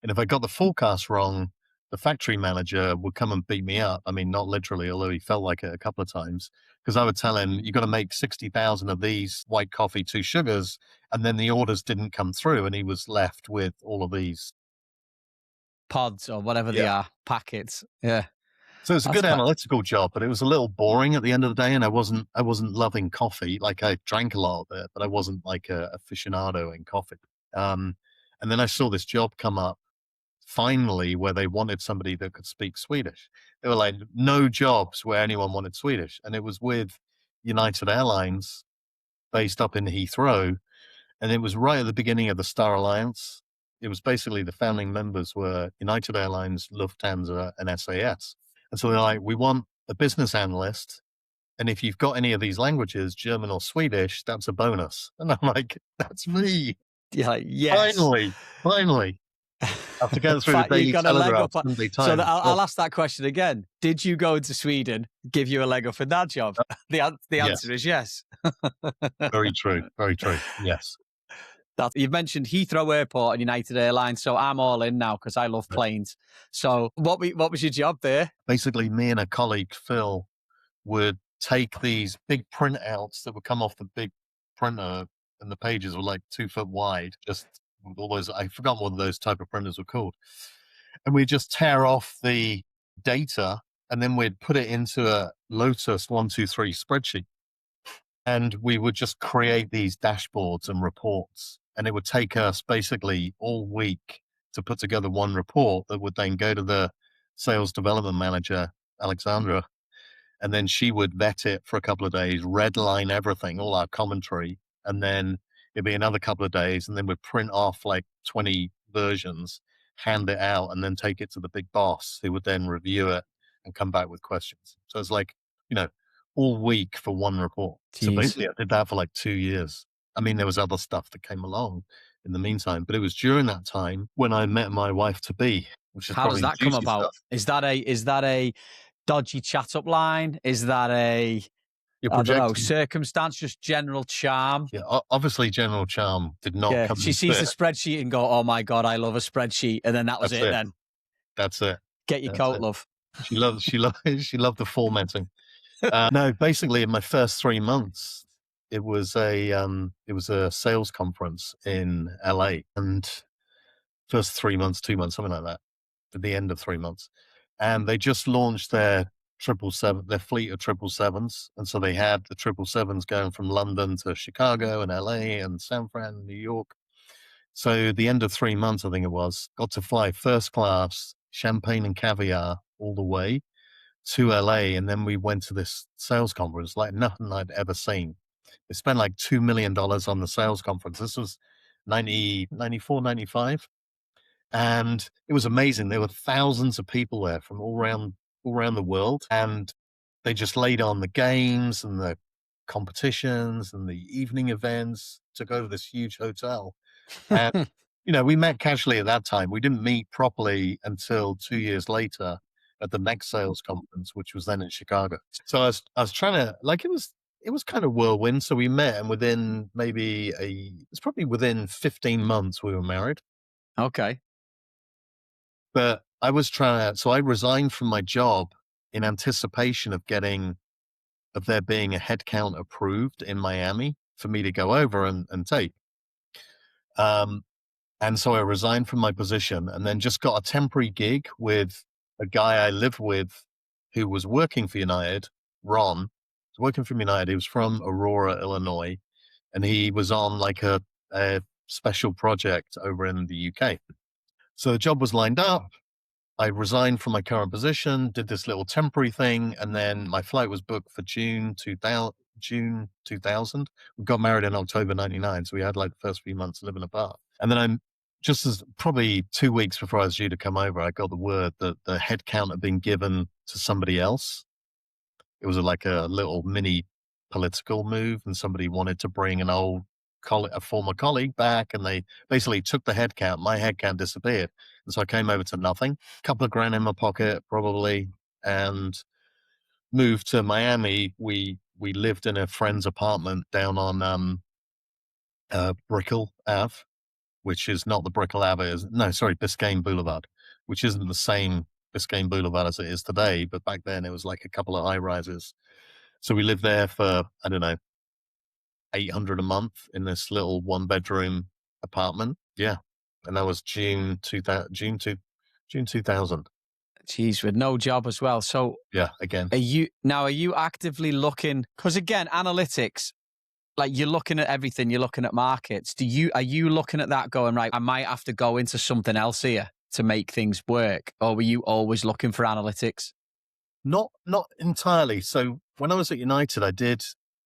[SPEAKER 2] And if I got the forecast wrong, the factory manager would come and beat me up. I mean, not literally, although he felt like it a couple of times, because I would tell him, you got to make 60,000 of these white coffee, 2 sugars. And then the orders didn't come through, and he was left with all of these.
[SPEAKER 1] Pods or whatever they are, packets. Yeah.
[SPEAKER 2] So it's a
[SPEAKER 1] That's
[SPEAKER 2] good
[SPEAKER 1] quite,
[SPEAKER 2] analytical job, but it was a little boring at the end of the day, and I wasn't loving coffee. Like, I drank a lot of it, but I wasn't like a aficionado in coffee. And then I saw this job come up finally where they wanted somebody that could speak Swedish. There were like no jobs where anyone wanted Swedish, and it was with United Airlines based up in Heathrow, and it was right at the beginning of the Star Alliance. It was basically the founding members were United Airlines, Lufthansa, and SAS. And so they're like, we want a business analyst. And if you've got any of these languages, German or Swedish, that's a bonus. And I'm like, that's me.
[SPEAKER 1] you're like, yes.
[SPEAKER 2] Finally. After going through the
[SPEAKER 1] You
[SPEAKER 2] Daily
[SPEAKER 1] got a leg
[SPEAKER 2] Telegraph,
[SPEAKER 1] up.
[SPEAKER 2] Sunday
[SPEAKER 1] So
[SPEAKER 2] Times.
[SPEAKER 1] I'll ask that question again. Did you go into Sweden, give you a leg up in that job? The answer is yes.
[SPEAKER 2] Very true. Very true. Yes.
[SPEAKER 1] You've mentioned Heathrow Airport and United Airlines, so I'm all in now because I love planes. So what was your job there?
[SPEAKER 2] Basically, me and a colleague, Phil, would take these big printouts that would come off the big printer, and the pages were like 2 foot wide, just with all those, I forgot what those type of printers were called. And we'd just tear off the data, and then we'd put it into a Lotus 123 spreadsheet. And we would just create these dashboards and reports. And it would take us basically all week to put together one report that would then go to the sales development manager, Alexandra, and then she would vet it for a couple of days, redline everything, all our commentary, and then it'd be another couple of days, and then we'd print off like 20 versions, hand it out, and then take it to the big boss, who would then review it and come back with questions. So it's like, all week for one report. So
[SPEAKER 1] Jeez.
[SPEAKER 2] basically I did that for like 2 years. I mean, there was other stuff that came along in the meantime, but it was during that time when I met my wife to be, which is
[SPEAKER 1] How does
[SPEAKER 2] probably
[SPEAKER 1] that come
[SPEAKER 2] juicy
[SPEAKER 1] about?
[SPEAKER 2] stuff.
[SPEAKER 1] Is that a dodgy chat up line? Is that a
[SPEAKER 2] You're
[SPEAKER 1] I don't know,
[SPEAKER 2] projecting.
[SPEAKER 1] circumstance, just general charm?
[SPEAKER 2] Yeah, obviously General Charm did not come
[SPEAKER 1] She
[SPEAKER 2] into
[SPEAKER 1] sees the
[SPEAKER 2] it.
[SPEAKER 1] spreadsheet and go, "Oh my god, I love a spreadsheet," and then that was
[SPEAKER 2] That's
[SPEAKER 1] it.
[SPEAKER 2] it.
[SPEAKER 1] Then
[SPEAKER 2] That's it.
[SPEAKER 1] get your
[SPEAKER 2] That's
[SPEAKER 1] coat,
[SPEAKER 2] it.
[SPEAKER 1] love.
[SPEAKER 2] She loved the formatting. No, basically in my first 3 months, it was a sales conference in LA, and first 3 months, 2 months, something like that, at the end of 3 months. And they just launched their their fleet of 777s. And so they had the 777s going from London to Chicago and LA and San Fran and New York. So the end of 3 months, I think it was, got to fly first class, champagne and caviar all the way to LA. And then we went to this sales conference like nothing I'd ever seen. They spent like $2 million on the sales conference. This was 94, 95. And it was amazing. There were thousands of people there from all around the world. And they just laid on the games and the competitions and the evening events, took over this huge hotel. And, we met casually at that time. We didn't meet properly until 2 years later at the next sales conference, which was then in Chicago. So I was trying to, like, it was kind of whirlwind. So we met, and within it's probably within 15 months we were married.
[SPEAKER 1] Okay.
[SPEAKER 2] But I was so I resigned from my job in anticipation of getting of there being a headcount approved in Miami for me to go over and take. And so I resigned from my position and then just got a temporary gig with a guy I lived with who was working for United, Ron, was working for United. He was from Aurora, Illinois, and he was on like a special project over in the UK. So the job was lined up. I resigned from my current position, did this little temporary thing, and then my flight was booked for June 2000. We got married in October 99, so we had like the first few months living apart. And then I'm just as probably 2 weeks before I was due to come over, I got the word that the headcount had been given to somebody else. It was like a little mini political move, and somebody wanted to bring a former colleague back, and they basically took the headcount. My headcount disappeared. And so I came over to nothing, a couple of grand in my pocket, probably, and moved to Miami. We lived in a friend's apartment down on Brickell Ave, which is not the Brickell Ave. Biscayne Boulevard, which isn't the same Biscayne Boulevard as it is today. But back then it was like a couple of high rises. So we lived there for, I don't know, $800 a month in this little 1-bedroom apartment. Yeah. And that was June 2000.
[SPEAKER 1] Jeez, with no job as well. So
[SPEAKER 2] yeah, again.
[SPEAKER 1] Are you actively looking? Because again, analytics, like you're looking at everything, you're looking at markets. Are you looking at that going, right, I might have to go into something else here to make things work? Or were you always looking for analytics?
[SPEAKER 2] Not entirely. So when I was at United, I did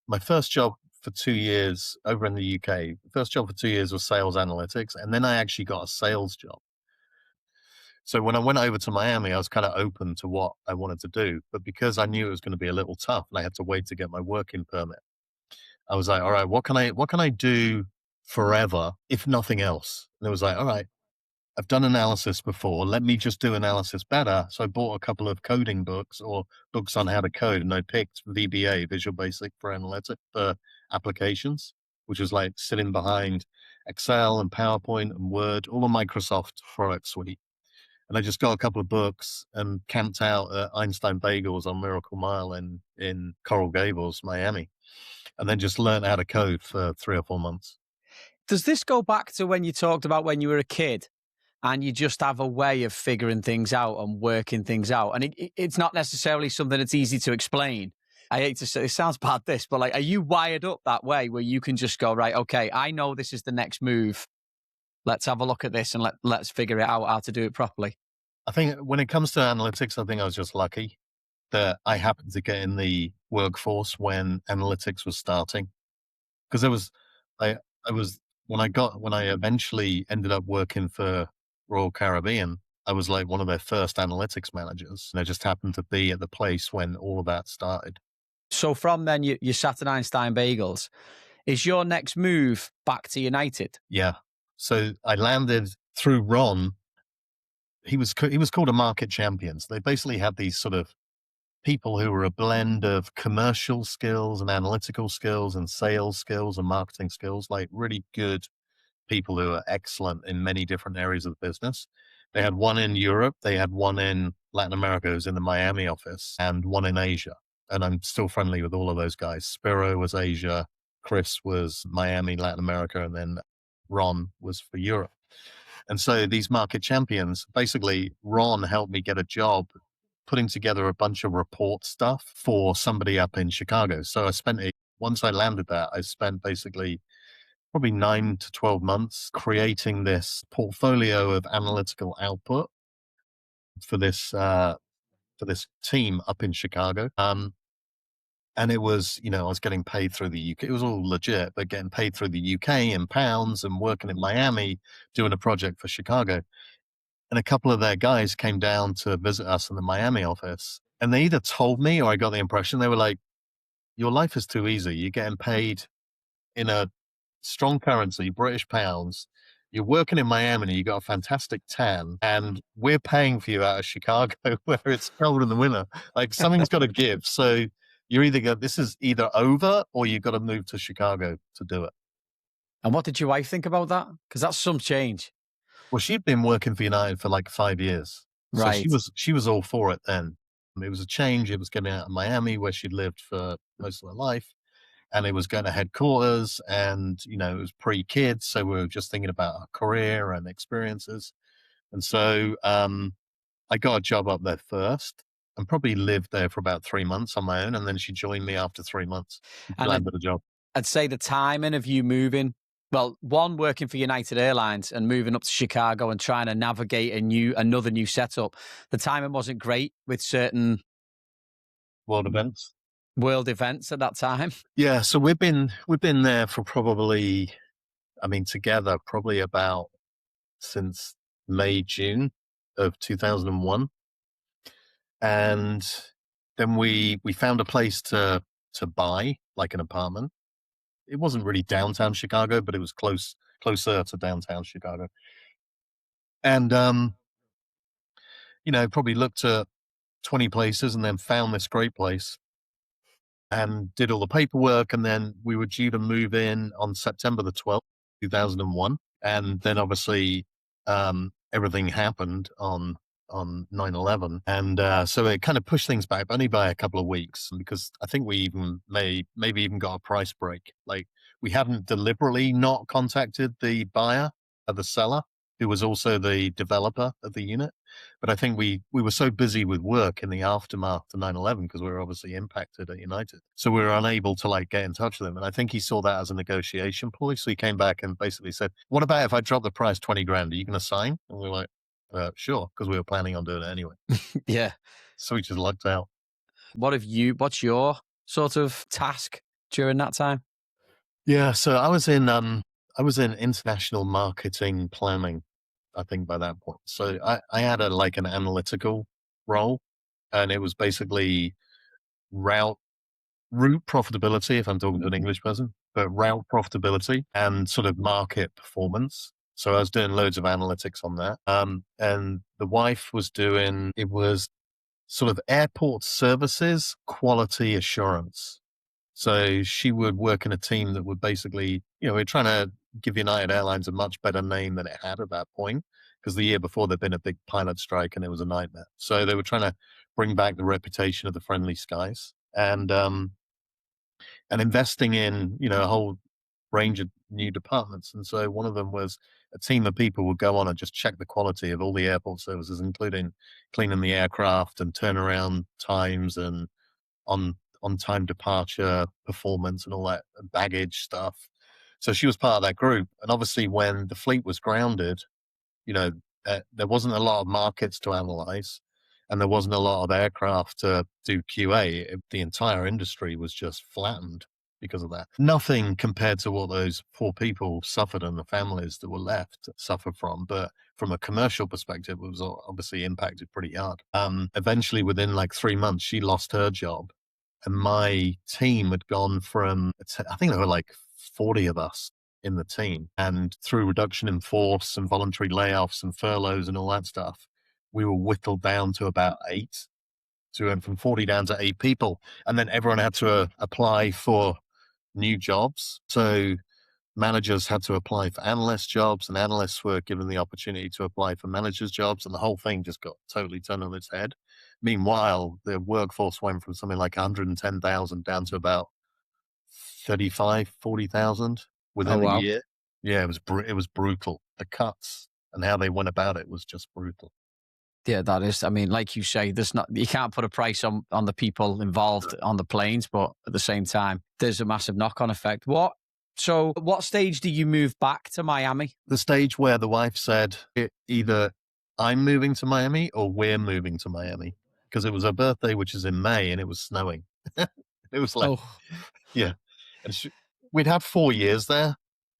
[SPEAKER 2] my first job for 2 years over in the UK. The first job for 2 years was sales analytics. And then I actually got a sales job. So when I went over to Miami, I was kind of open to what I wanted to do. But because I knew it was going to be a little tough and I had to wait to get my working permit, I was like, all right, what can I do forever, if nothing else? And it was like, all right, I've done analysis before. Let me just do analysis better. So I bought a couple of coding books or books on how to code, and I picked VBA, Visual Basic for Analytics, for applications, which was like sitting behind Excel and PowerPoint and Word, all the Microsoft product suite. And I just got a couple of books and camped out at Einstein Bagels on Miracle Mile in Coral Gables, Miami, and then just learned how to code for 3 or 4 months.
[SPEAKER 1] Does this go back to when you talked about when you were a kid and you just have a way of figuring things out and working things out? And it's not necessarily something that's easy to explain. I hate to say, it sounds bad this, but like, are you wired up that way where you can just go, right, okay, I know this is the next move. Let's have a look at this and let's figure it out how to do it properly?
[SPEAKER 2] I think when it comes to analytics, I think I was just lucky that I happened to get in the workforce when analytics was starting. Because when I eventually ended up working for Royal Caribbean, I was like one of their first analytics managers. And I just happened to be at the place when all of that started.
[SPEAKER 1] So from then you sat at Einstein Bagels. Is your next move back to United?
[SPEAKER 2] Yeah. So I landed through Ron. He was called a market champion. So they basically had these sort of people who were a blend of commercial skills and analytical skills and sales skills and marketing skills, like really good people who are excellent in many different areas of the business. They had one in Europe, they had one in Latin America, who's in the Miami office, and one in Asia. And I'm still friendly with all of those guys. Spiro was Asia, Chris was Miami, Latin America, and then Ron was for Europe. And so these market champions, basically Ron helped me get a job putting together a bunch of report stuff for somebody up in Chicago. So once I landed that, I spent basically probably 9 to 12 months creating this portfolio of analytical output for this team up in Chicago. And it was, I was getting paid through the UK. It was all legit, but getting paid through the UK in pounds and working in Miami, doing a project for Chicago. And a couple of their guys came down to visit us in the Miami office. And they either told me or I got the impression they were like, your life is too easy. You're getting paid in a strong currency, British pounds. You're working in Miami and you got a fantastic tan, and we're paying for you out of Chicago where it's cold in the winter. Like something's got to give. So this is either over or you've got to move to Chicago to do it.
[SPEAKER 1] And what did your wife think about that? Because that's some change.
[SPEAKER 2] Well, she'd been working for United for like 5 years.
[SPEAKER 1] Right.
[SPEAKER 2] So she was all for it then. It was a change. It was getting out of Miami, where she'd lived for most of her life, and it was going to headquarters. And, it was pre-kids. So we were just thinking about our career and experiences. And so I got a job up there first and probably lived there for about 3 months on my own. And then she joined me after 3 months and
[SPEAKER 1] And
[SPEAKER 2] landed a job.
[SPEAKER 1] I'd say the timing of you moving, well, one, working for United Airlines and moving up to Chicago and trying to navigate another new setup, the timing wasn't great with certain
[SPEAKER 2] World events.
[SPEAKER 1] world events at that time.
[SPEAKER 2] Yeah. So we've been there for probably, together probably about since May, June of 2001. And then we found a place to buy, like an apartment. It wasn't really downtown Chicago, but it was closer to downtown Chicago. And probably looked at 20 places and then found this great place and did all the paperwork. And then we were due to move in on September the 12th, 2001. And then obviously everything happened on 9/11. And so it kind of pushed things back only by a couple of weeks, because I think we even maybe even got a price break. Like, we hadn't deliberately not contacted the buyer or the seller, who was also the developer of the unit. But I think we were so busy with work in the aftermath of 9/11, because we were obviously impacted at United. So we were unable to get in touch with him. And I think he saw that as a negotiation ploy. So he came back and basically said, "What about if I drop the price 20 grand? Are you going to sign?" And we were like, "Sure," because we were planning on doing it anyway.
[SPEAKER 1] Yeah.
[SPEAKER 2] So we just lucked out.
[SPEAKER 1] What's your sort of task during that time?
[SPEAKER 2] Yeah. So I was in international marketing planning, I think, by that point. So I had an analytical role, and it was basically route profitability, if I'm talking to an English person, but route profitability and sort of market performance. So I was doing loads of analytics on that. And the wife was it was sort of airport services, quality assurance. So she would work in a team that would basically, we're trying to give United Airlines a much better name than it had at that point, because the year before there'd been a big pilot strike and it was a nightmare. So they were trying to bring back the reputation of the friendly skies, and investing in, a whole range of new departments. And so one of them was a team of people would go on and just check the quality of all the airport services, including cleaning the aircraft and turnaround times and on time departure performance and all that baggage stuff. So she was part of that group. And obviously when the fleet was grounded, there wasn't a lot of markets to analyze, and there wasn't a lot of aircraft to do QA. The entire industry was just flattened because of that. Nothing compared to what those poor people suffered and the families that were left suffered from. But from a commercial perspective, it was obviously impacted pretty hard. Eventually, within 3 months, she lost her job. And my team had gone from, I think there were 40 of us in the team. And through reduction in force and voluntary layoffs and furloughs and all that stuff, we were whittled down to about 8. So we went from 40 down to 8 people. And then everyone had to apply for new jobs. So managers had to apply for analyst jobs, and analysts were given the opportunity to apply for managers' jobs. And the whole thing just got totally turned on its head. Meanwhile, the workforce went from something like 110,000 down to about 40,000 within a year. Yeah, it was brutal. The cuts and how they went about it was just brutal.
[SPEAKER 1] Yeah, that is. I mean, like you say, you can't put a price on the people involved on the planes, but at the same time, there's a massive knock-on effect. So what stage do you move back to Miami?
[SPEAKER 2] The stage where the wife said, either I'm moving to Miami or we're moving to Miami, because it was her birthday, which is in May, and it was snowing. It was yeah. And we'd had 4 years there,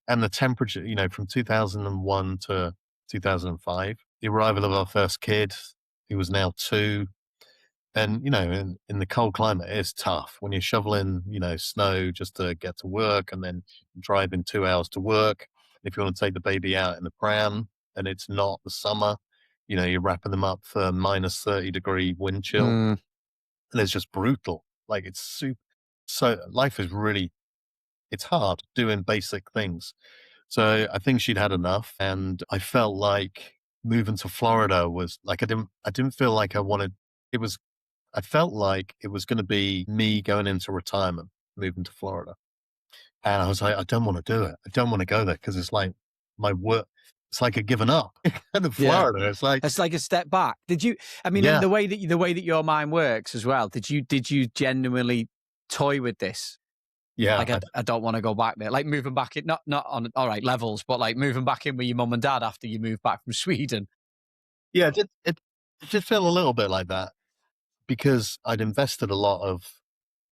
[SPEAKER 2] and the temperature, from 2001 to 2005, the arrival of our first kid, who was now 2. And, in the cold climate, it's tough when you're shoveling, snow just to get to work, and then driving 2 hours to work. If you want to take the baby out in the pram and it's not the summer, you're wrapping them up for minus 30-degree wind chill. And it's just brutal. It's super. So life is really, it's hard doing basic things. So I think she'd had enough, and I felt like moving to Florida was I didn't feel like I wanted. It was I felt like it was going to be me going into retirement, moving to Florida. And I was like, I don't want to do it. I don't want to go there because it's like my work. It's like a giving up kind of
[SPEAKER 1] Yeah.
[SPEAKER 2] Florida. It's like,
[SPEAKER 1] It's like a step back. Did you, I mean, and
[SPEAKER 2] yeah,
[SPEAKER 1] the way that your mind works as well, did you genuinely toy with this?
[SPEAKER 2] yeah,
[SPEAKER 1] Like, I don't want to go back there. Like moving back in, not on, all right, levels, but like moving back in with your mum and dad after you moved back from Sweden.
[SPEAKER 2] yeah. It did feel a little bit like that because I'd invested a lot of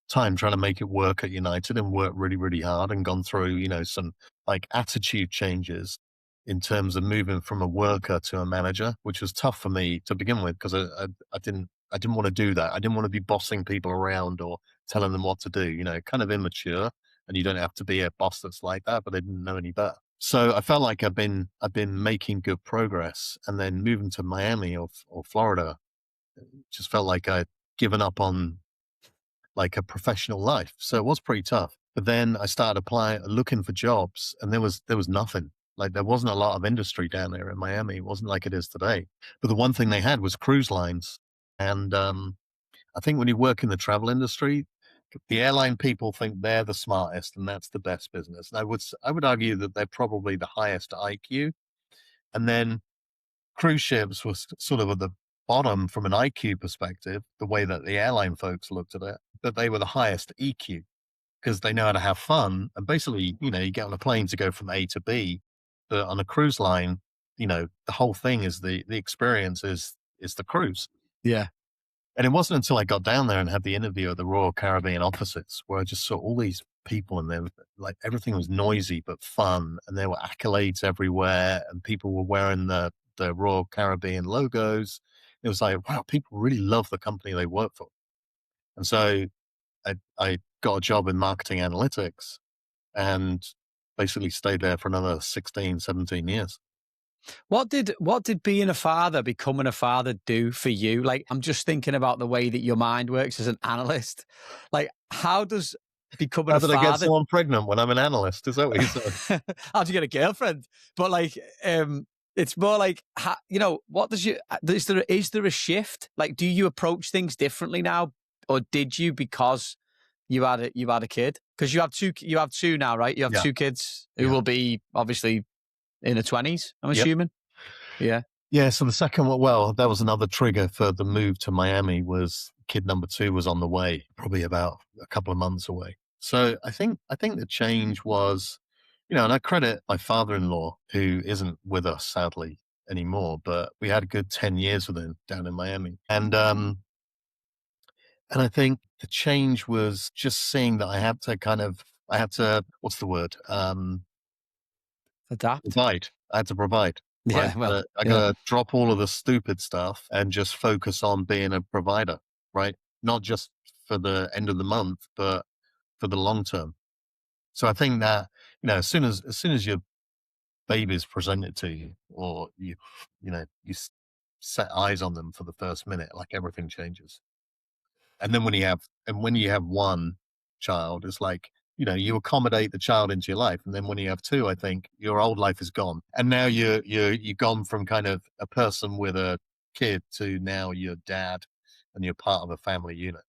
[SPEAKER 2] time trying to make it work at United and worked really, really hard and gone through, some like attitude changes in terms of moving from a worker to a manager, which was tough for me to begin with because I didn't want to do that. I didn't want to be bossing people around or telling them what to do, kind of immature. And you don't have to be a boss that's like that, but I didn't know any better. So I felt like I've been making good progress, and then moving to Miami or Florida just felt like I'd given up on like a professional life. So it was pretty tough. But then I started applying, looking for jobs, and there was nothing. Like there wasn't a lot of industry down there in Miami. It wasn't like it is today. But the one thing they had was cruise lines. And I think when you work in the travel industry, the airline people think they're the smartest and that's the best business. And I would argue that they're probably the highest IQ. And then cruise ships was sort of at the bottom from an IQ perspective, the way that the airline folks looked at it, but they were the highest EQ because they know how to have fun. And basically, you get on a plane to go from A to B, but on a cruise line, the whole thing is the experience is the cruise.
[SPEAKER 1] Yeah.
[SPEAKER 2] And it wasn't until I got down there and had the interview at the Royal Caribbean offices where I just saw all these people and like everything was noisy but fun, and there were accolades everywhere, and people were wearing the Royal Caribbean logos. It was like, wow, people really love the company they work for. And so I got a job in marketing analytics and basically stayed there for another 16, 17 years.
[SPEAKER 1] What did being a father, becoming a father do for you? Like, I'm just thinking about the way that your mind works as an analyst. Like, how does becoming
[SPEAKER 2] How
[SPEAKER 1] a
[SPEAKER 2] did I get
[SPEAKER 1] father,
[SPEAKER 2] someone pregnant when I'm an analyst? Is that what you said?
[SPEAKER 1] how'd you get a girlfriend? But like, it's more like, what does you, is there a shift? Like, do you approach things differently now? Or did you, because you had a kid? Because you have two now, right? You have
[SPEAKER 2] Yeah.
[SPEAKER 1] two kids who
[SPEAKER 2] Yeah.
[SPEAKER 1] will be obviously in the 20s, I'm
[SPEAKER 2] Yep.
[SPEAKER 1] assuming. Yeah.
[SPEAKER 2] Yeah, so the second one, well, that was another trigger for the move to Miami. Was kid number 2 was on the way, probably about a couple of months away. So I think the change was, and I credit my father-in-law, who isn't with us sadly anymore, but we had a good 10 years with him down in Miami. And I think the change was just seeing that I had to, what's the word?
[SPEAKER 1] Adapt.
[SPEAKER 2] Provide. I had to provide, right?
[SPEAKER 1] Yeah. Well,
[SPEAKER 2] I
[SPEAKER 1] yeah.
[SPEAKER 2] gotta drop all of the stupid stuff and just focus on being a provider, right? Not just for the end of the month, but for the long term. So I think that, as soon as your baby's presented to you, or set eyes on them for the first minute, like everything changes. And then when you have one child, it's like, you accommodate the child into your life. And then when you have two, I think your old life is gone. And now you've gone from kind of a person with a kid to now you're dad and you're part of a family unit.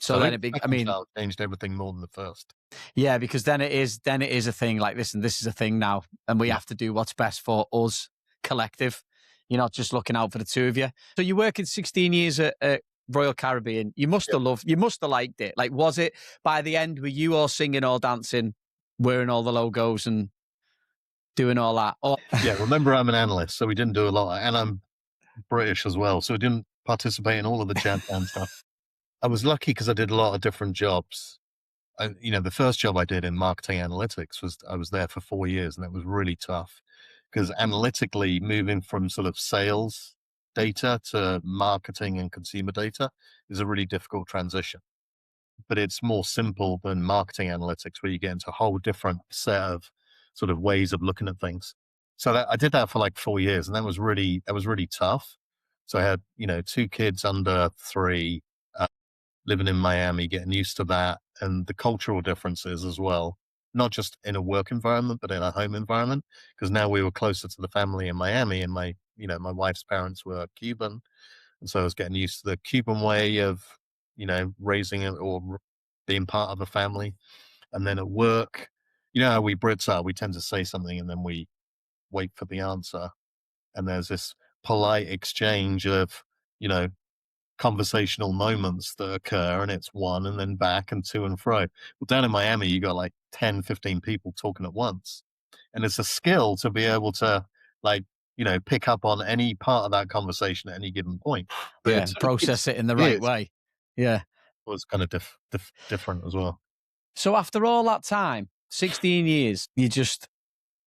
[SPEAKER 2] So
[SPEAKER 1] So
[SPEAKER 2] I
[SPEAKER 1] then
[SPEAKER 2] think the
[SPEAKER 1] I
[SPEAKER 2] second
[SPEAKER 1] mean,
[SPEAKER 2] child changed everything more than the first.
[SPEAKER 1] yeah, because then it is a thing. Like, listen, this is a thing now, and we
[SPEAKER 2] Yeah.
[SPEAKER 1] have to do what's best for us, collective. You're not just looking out for the two of you. So you're working 16 years at Royal Caribbean. You must have loved. You must have liked it. Like, was it by the end? Were you all singing, all dancing, wearing all the logos, and doing all that? Or
[SPEAKER 2] Yeah. Remember, I'm an analyst, so we didn't do a lot. And I'm British as well. So we didn't participate in all of the jazz band stuff. I was lucky because I did a lot of different jobs. The first job I did in marketing analytics was I was there for 4 years, and that was really tough because analytically moving from sort of sales data to marketing and consumer data is a really difficult transition. But it's more simple than marketing analytics, where you get into a whole different set of sort of ways of looking at things. So I did that for like 4 years, and that was really tough. So I had, two kids under 3, living in Miami, getting used to that and the cultural differences as well, not just in a work environment, but in a home environment. Because now we were closer to the family in Miami, and my wife's parents were Cuban. And so I was getting used to the Cuban way of, raising it or being part of a family. And then at work, you know how we Brits are, we tend to say something and then we wait for the answer. And there's this polite exchange of, you know, conversational moments that occur, and it's one and then back and to and fro. Well, down in Miami, you got like 10, 15 people talking at once. And it's a skill to be able to, like, pick up on any part of that conversation at any given point. But
[SPEAKER 1] Yeah,
[SPEAKER 2] it's,
[SPEAKER 1] process it in the right
[SPEAKER 2] it
[SPEAKER 1] way. Yeah.
[SPEAKER 2] was kind of different as well.
[SPEAKER 1] So after all that time, 16 years,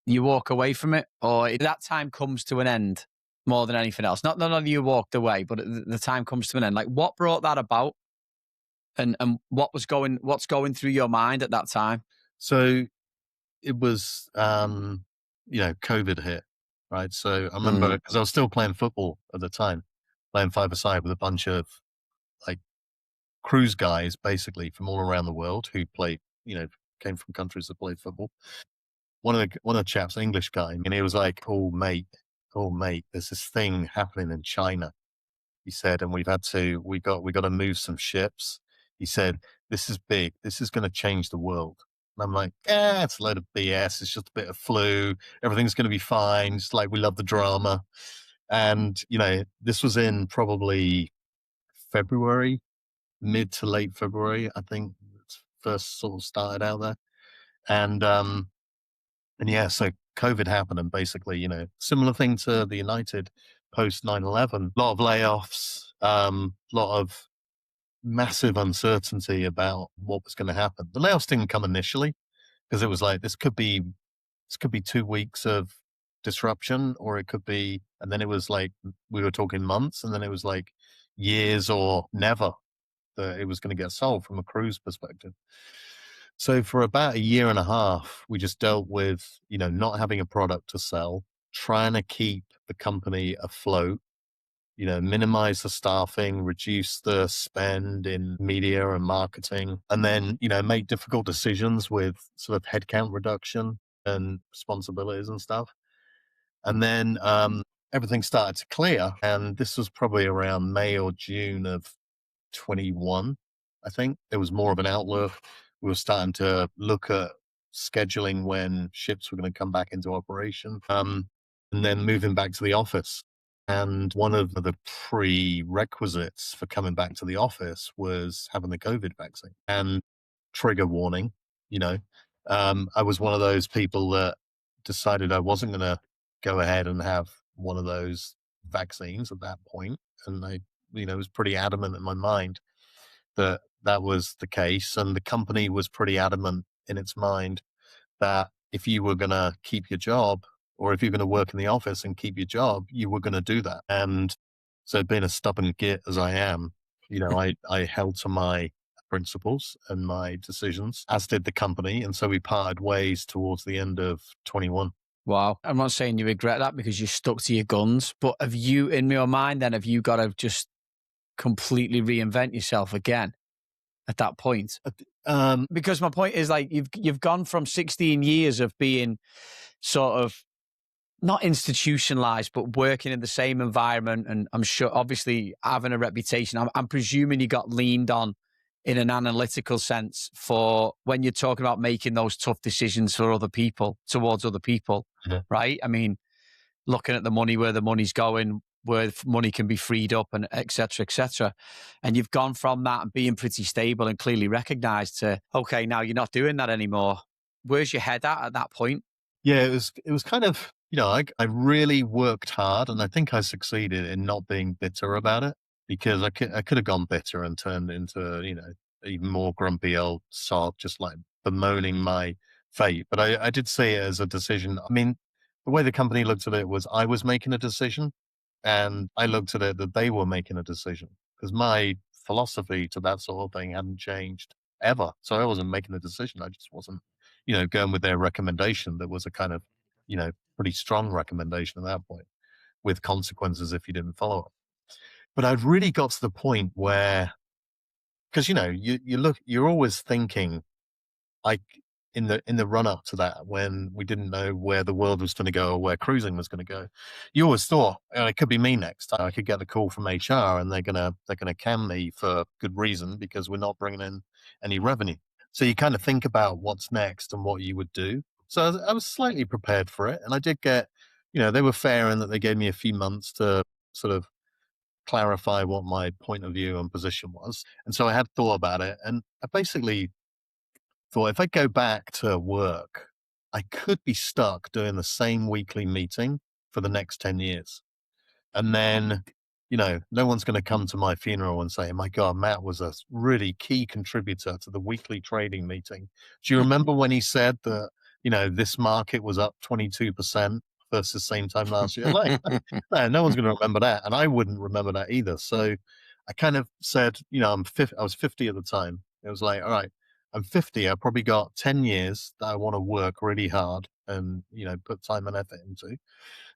[SPEAKER 1] you walk away from it, or that time comes to an end more than anything else. Not that you walked away, but the time comes to an end. Like, what brought that about, and what's going through your mind at that time?
[SPEAKER 2] So it was, COVID hit, right? So I remember because I was still playing football at the time, playing five-a-side with a bunch of like cruise guys, basically from all around the world who played, came from countries that played football. One of the chaps, an English guy, and he was like, oh mate, there's this thing happening in China. He said, and we got to move some ships. He said, this is big. This is going to change the world. And I'm like, it's a load of BS. It's just a bit of flu. Everything's going to be fine. It's like, we love the drama. And, this was in probably February, mid to late February, I think it's first sort of started out there. And yeah, so COVID happened, and basically, similar thing to the United post 9/11, a lot of layoffs, lot of massive uncertainty about what was going to happen. The layoffs didn't come initially because it was like, this could be 2 weeks of disruption, or it could be, and then it was like, we were talking months, and then it was like years or never that it was going to get solved from a cruise perspective. So for about a year and a half, we just dealt with, not having a product to sell, trying to keep the company afloat, minimize the staffing, reduce the spend in media and marketing, and then, make difficult decisions with sort of headcount reduction and responsibilities and stuff. And then everything started to clear. And this was probably around May or June of 21, I think. There was more of an outlook. We were starting to look at scheduling when ships were going to come back into operation, and then moving back to the office. And one of the prerequisites for coming back to the office was having the COVID vaccine. And trigger warning, I was one of those people that decided I wasn't going to go ahead and have one of those vaccines at that point. And I, was pretty adamant in my mind that that was the case. And the company was pretty adamant in its mind that if you were going to keep your job, or if you're going to work in the office and keep your job, you were going to do that. And so, being a stubborn git as I am, I held to my principles and my decisions, as did the company. And so we parted ways towards the end of 21.
[SPEAKER 1] Wow. I'm not saying you regret that because you stuck to your guns, but have you, in your mind then, have you got to just completely reinvent yourself again at that point? Because my point is, like, you've gone from 16 years of being sort of not institutionalized, but working in the same environment. And I'm sure, obviously, having a reputation, I'm presuming you got leaned on in an analytical sense for when you're talking about making those tough decisions for other people, towards other people, right? I mean, looking at the money, where the money's going, where money can be freed up, and et cetera, et cetera. And you've gone from that and being pretty stable and clearly recognized to, okay, now you're not doing that anymore. Where's your head at that point?
[SPEAKER 2] Yeah, it was kind of, I really worked hard, and I think I succeeded in not being bitter about it, because I could have gone bitter and turned into, even more grumpy old sod, just like bemoaning my fate. But I did see it as a decision. I mean, the way the company looked at it was I was making a decision, and I looked at it that they were making a decision, because my philosophy to that sort of thing hadn't changed ever. So I wasn't making a decision. I just wasn't, going with their recommendation. That was a kind of, pretty strong recommendation at that point, with consequences if you didn't follow it. But I'd really got to the point where, because, you're always thinking, in the run up to that, when we didn't know where the world was going to go or where cruising was going to go, you always thought, it could be me next. I could get the call from HR and they're gonna can me for good reason because we're not bringing in any revenue. So you kind of think about what's next and what you would do. So I was slightly prepared for it, and I did get, they were fair in that they gave me a few months to sort of clarify what my point of view and position was. And so I had thought about it, and I basically thought, if I go back to work, I could be stuck doing the same weekly meeting for the next 10 years. And then, no one's going to come to my funeral and say, my God, Matt was a really key contributor to the weekly trading meeting. Do you remember when he said that, this market was up 22% versus same time last year? Like, no one's going to remember that. And I wouldn't remember that either. So I kind of said, I was 50 at the time. It was like, all right, I'm 50. I probably got 10 years that I want to work really hard and, put time and effort into.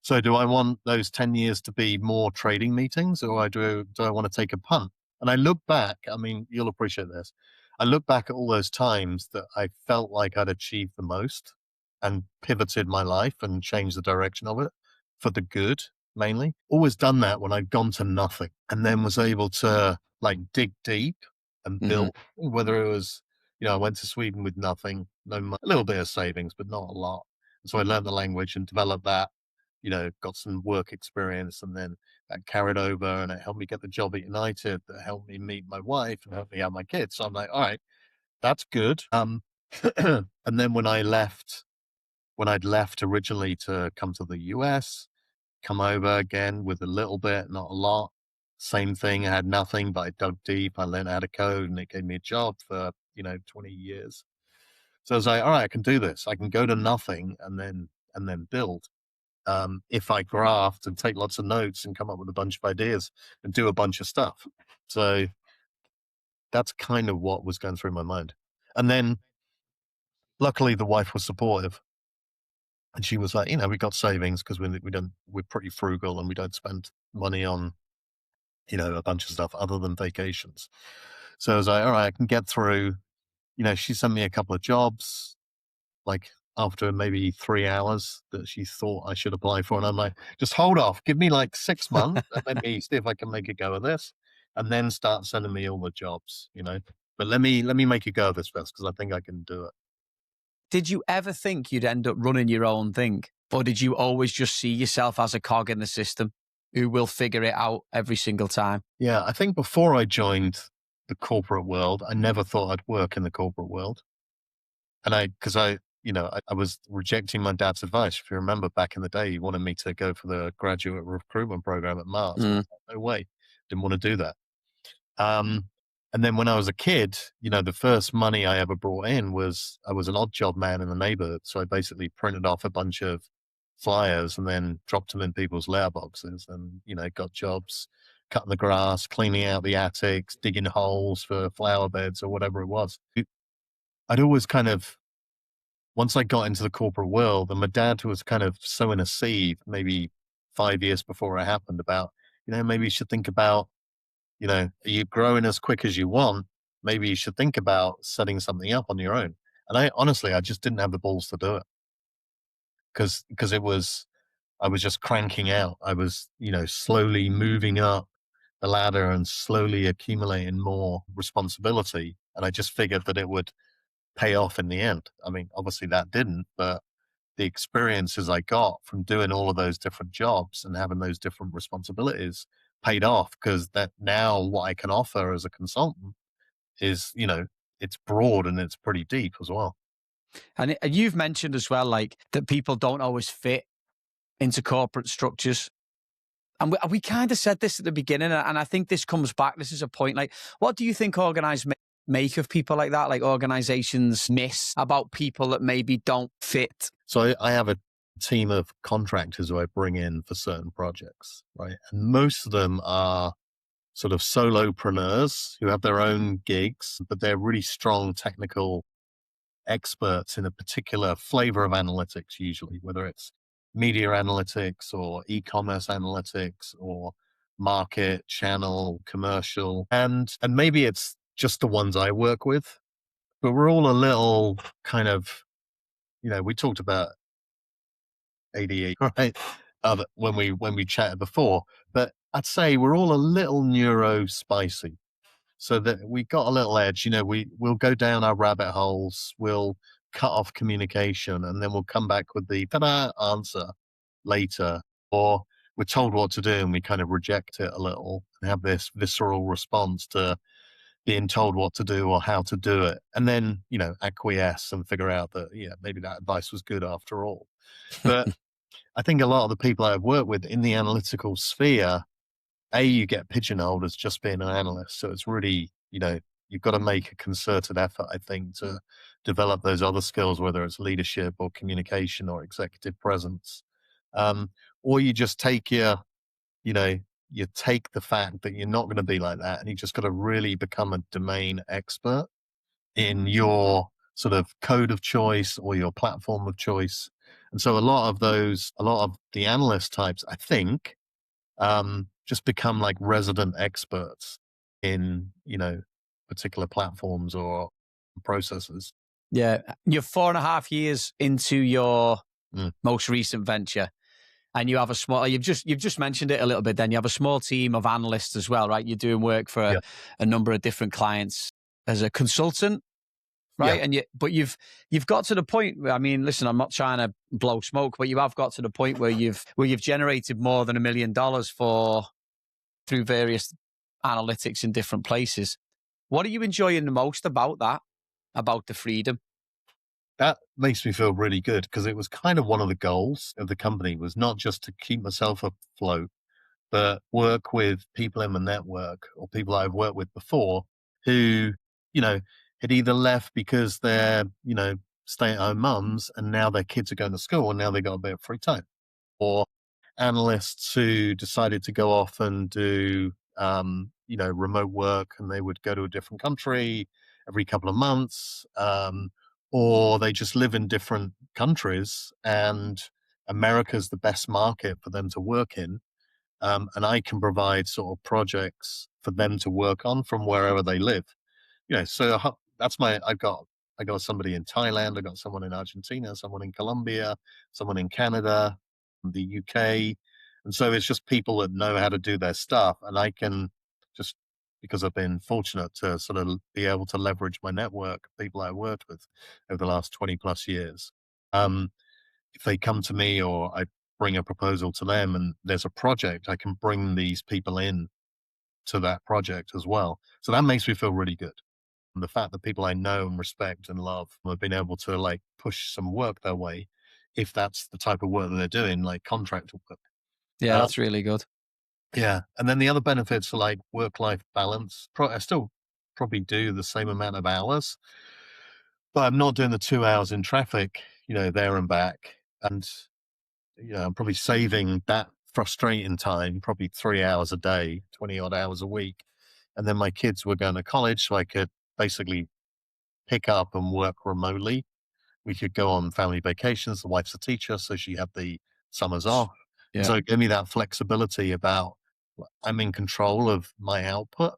[SPEAKER 2] So do I want those 10 years to be more trading meetings, or do I want to take a punt? And I look back, I mean, you'll appreciate this. I look back at all those times that I felt like I'd achieved the most and pivoted my life and changed the direction of it for the good, mainly. Always done that when I'd gone to nothing, and then was able to like dig deep and build, whether it was, I went to Sweden with nothing, a little bit of savings, but not a lot. And so I learned the language and developed that, got some work experience, and then that carried over, and it helped me get the job at United, that helped me meet my wife and helped me have my kids. So I'm like, all right, that's good. And then when I'd left originally to come to the US, come over again with a little bit, not a lot. Same thing. I had nothing, but I dug deep. I learned how to code, and it gave me a job for, 20 years. So I was like, all right, I can do this. I can go to nothing and then build. If I graft and take lots of notes and come up with a bunch of ideas and do a bunch of stuff. So that's kind of what was going through my mind. And then luckily the wife was supportive, and she was like, we got savings because we're pretty frugal and we don't spend money on, a bunch of stuff other than vacations. So I was like, all right, I can get through. She sent me a couple of jobs, like after maybe 3 hours, that she thought I should apply for. And I'm like, just hold off, give me like 6 months and let me see if I can make a go of this, and then start sending me all the jobs, but let me make a go of this first, because I think I can do it.
[SPEAKER 1] Did you ever think you'd end up running your own thing? Or did you always just see yourself as a cog in the system who will figure it out every single time?
[SPEAKER 2] Yeah, I think before I joined the corporate world, I never thought I'd work in the corporate world. And I was rejecting my dad's advice. If you remember back in the day, he wanted me to go for the graduate recruitment program at Mars. No way. Didn't want to do that. And then when I was a kid, the first money I ever brought in was, I was an odd job man in the neighborhood. So I basically printed off a bunch of flyers and then dropped them in people's letterboxes, and, got jobs cutting the grass, cleaning out the attics, digging holes for flower beds or whatever it was. I'd always kind of, once I got into the corporate world, and my dad was kind of sowing a seed maybe 5 years before it happened about, maybe you should think about, are you growing as quick as you want? Maybe you should think about setting something up on your own. And I just didn't have the balls to do it, because I was just cranking out. I was, slowly moving up the ladder and slowly accumulating more responsibility. And I just figured that it would pay off in the end. I mean, obviously that didn't, but the experiences I got from doing all of those different jobs and having those different responsibilities paid off, because that now what I can offer as a consultant is, it's broad and it's pretty deep as well.
[SPEAKER 1] And you've mentioned as well, like, that people don't always fit into corporate structures. And we kind of said this at the beginning, and I think this comes back. This is a point. Like, what do you think organized make of people like that? Like, organizations miss about people that maybe don't fit?
[SPEAKER 2] So I have a team of contractors who I bring in for certain projects, right? And most of them are sort of solopreneurs who have their own gigs, but they're really strong technical experts in a particular flavor of analytics, usually, whether it's media analytics or e-commerce analytics or market, channel, commercial. And maybe it's just the ones I work with, but we're all a little kind of we talked about ADE, right? When we chatted before, but I'd say we're all a little neuro spicy, so that we got a little edge. We'll go down our rabbit holes, we'll cut off communication, and then we'll come back with the ta-da answer later, or we're told what to do and we kind of reject it a little and have this visceral response to being told what to do or how to do it, and then acquiesce and figure out that maybe that advice was good after all. But I think a lot of the people I've worked with in the analytical sphere, you get pigeonholed as just being an analyst. So it's really, you've got to make a concerted effort, I think, to develop those other skills, whether it's leadership or communication or executive presence. Or you just take you take the fact that you're not going to be like that, and you just got to really become a domain expert in your sort of code of choice or your platform of choice. And so a lot of the analyst types, I think, just become like resident experts in, particular platforms or processes.
[SPEAKER 1] Yeah. You're 4.5 years into your
[SPEAKER 2] Mm.
[SPEAKER 1] most recent venture, and you have you've just mentioned it a little bit then. You have a small team of analysts as well, right? You're doing work for a number of different clients as a consultant, right?
[SPEAKER 2] Yeah.
[SPEAKER 1] But you've got to the point where, I mean, listen, I'm not trying to blow smoke, but you have got to the point where you've generated more than $1 million through various analytics in different places. What are you enjoying the most about that, about the freedom?
[SPEAKER 2] That makes me feel really good, because it was kind of one of the goals of the company, was not just to keep myself afloat, but work with people in the network or people I've worked with before who, had either left because they're, stay-at-home mums, and now their kids are going to school and now they got a bit of free time, or analysts who decided to go off and do, remote work, and they would go to a different country every couple of months, or they just live in different countries, and America's the best market for them to work in. And I can provide sort of projects for them to work on from wherever they live. So that's I got somebody in Thailand, I got someone in Argentina, someone in Colombia, someone in Canada, the UK. And so it's just people that know how to do their stuff. And I can just, because I've been fortunate to sort of be able to leverage my network, people I worked with over the last 20 plus years. If they come to me or I bring a proposal to them and there's a project, I can bring these people in to that project as well. So that makes me feel really good. And the fact that people I know and respect and love have been able to like push some work their way, if that's the type of work that they're doing, like contract work.
[SPEAKER 1] Yeah, that's really good.
[SPEAKER 2] Yeah. And then the other benefits are like work-life balance. I still probably do the same amount of hours, but I'm not doing the 2 hours in traffic, there and back. And I'm probably saving that frustrating time, probably 3 hours a day, 20 odd hours a week. And then my kids were going to college, so I could basically pick up and work remotely. We could go on family vacations. The wife's a teacher, so she had the summers off.
[SPEAKER 1] Yeah.
[SPEAKER 2] So it gave me that flexibility about I'm in control of my output,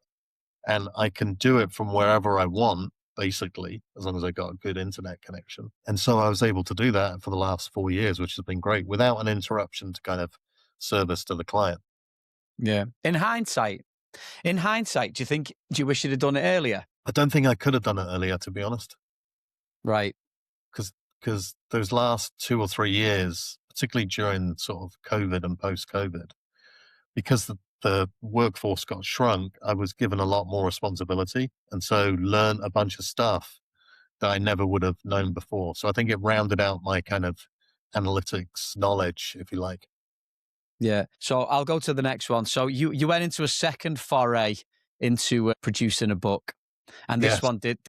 [SPEAKER 2] and I can do it from wherever I want, basically, as long as I got a good internet connection. And so I was able to do that for the last 4 years, which has been great, without an interruption to kind of service to the client.
[SPEAKER 1] Yeah. In hindsight, do you wish you'd have done it earlier?
[SPEAKER 2] I don't think I could have done it earlier, to be honest.
[SPEAKER 1] Right.
[SPEAKER 2] Because those last 2 or 3 years, particularly during sort of COVID and post-COVID, because the workforce got shrunk, I was given a lot more responsibility, and so learned a bunch of stuff that I never would have known before. So I think it rounded out my kind of analytics knowledge, if you like.
[SPEAKER 1] Yeah. So I'll go to the next one. So you went into a second foray into producing a book, and this one did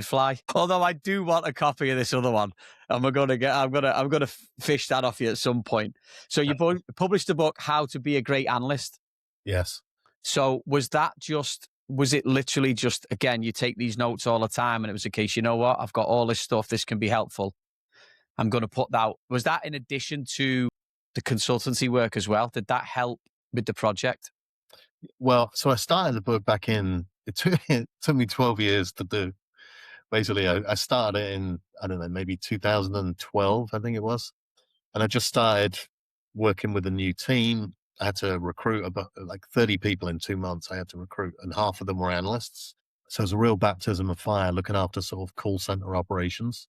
[SPEAKER 1] fly. Although I do want a copy of this other one, and I'm gonna fish that off you at some point. So you published a book, How to Be a Great Analyst.
[SPEAKER 2] Yes.
[SPEAKER 1] So was it literally just, again, you take these notes all the time, and it was a case, you know what, I've got all this stuff, this can be helpful, I'm going to put that out. Was that in addition to the consultancy work as well? Did that help with the project?
[SPEAKER 2] Well, so I started the book back it took me 12 years to do. basically, I started it in, I don't know, maybe 2012, I think it was. And I just started working with a new team. I had to recruit about like 30 people in 2 months. I had to recruit, and half of them were analysts. So it was a real baptism of fire looking after sort of call center operations.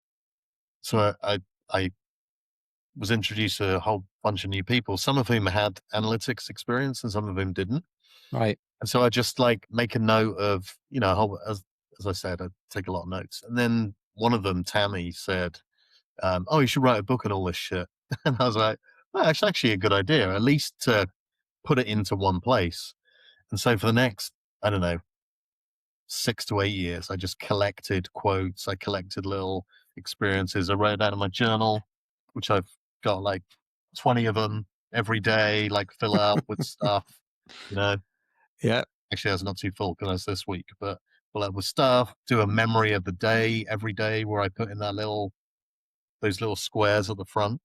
[SPEAKER 2] So I was introduced to a whole bunch of new people, some of whom had analytics experience and some of whom didn't.
[SPEAKER 1] Right.
[SPEAKER 2] And so I just like make a note of, as I said, I take a lot of notes. And then one of them, Tammy, said, oh, you should write a book on all this shit. And I was like, well, that's actually a good idea, at least to put it into one place. And so for the next, I don't know, 6 to 8 years, I just collected quotes. I collected little experiences. I wrote it down in my journal, which I've got like 20 of them every day, like fill up with stuff, you know.
[SPEAKER 1] Yeah.
[SPEAKER 2] Actually, that's not too full because that's this week, but fill up with stuff, do a memory of the day every day where I put in those little squares at the front,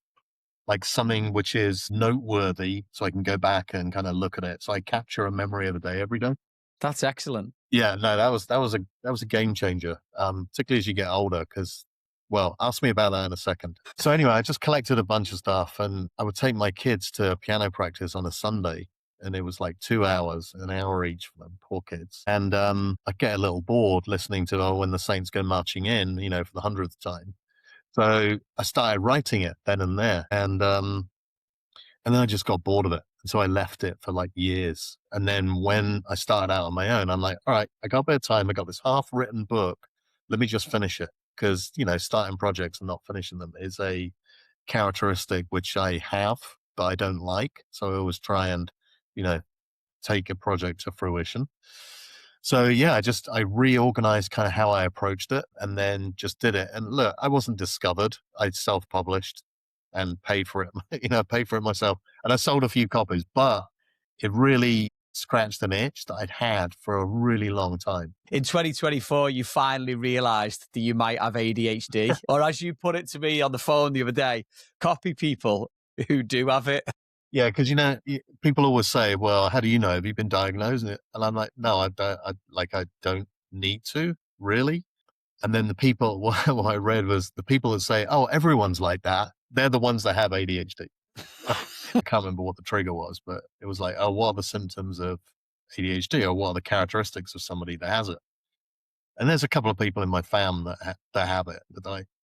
[SPEAKER 2] like something which is noteworthy so I can go back and kind of look at it. So I capture a memory of the day every day.
[SPEAKER 1] That's excellent.
[SPEAKER 2] Yeah, no, that was a game changer, particularly as you get older. Because, well, ask me about that in a second. So anyway, I just collected a bunch of stuff, and I would take my kids to piano practice on a Sunday, and it was like 2 hours, an hour each for them, poor kids. And I'd get a little bored listening to when the Saints go marching in, for the 100th time. So I started writing it then and there, and then I just got bored of it. And so I left it for like years. And then when I started out on my own, I'm like, all right, I got a bit of time. I got this half written book. Let me just finish it. Because, starting projects and not finishing them is a characteristic which I have, but I don't like. So I always try and, you know, take a project to fruition. So yeah, I reorganized kind of how I approached it and then just did it. And look, I wasn't discovered. I self-published and paid for it, paid for it myself. And I sold a few copies, but it really scratched an itch that I'd had for a really long time.
[SPEAKER 1] In 2024, you finally realized that you might have ADHD, or as you put it to me on the phone the other day, copy people who do have it.
[SPEAKER 2] Yeah, because people always say, "Well, how do you know? Have you been diagnosed?" And I'm like, "No, I don't. I don't need to really." And then the people, what I read was the people that say, "Oh, everyone's like that." They're the ones that have ADHD. I can't remember what the trigger was, but it was like, "Oh, what are the symptoms of ADHD, or what are the characteristics of somebody that has it?" And there's a couple of people in my fam that have it.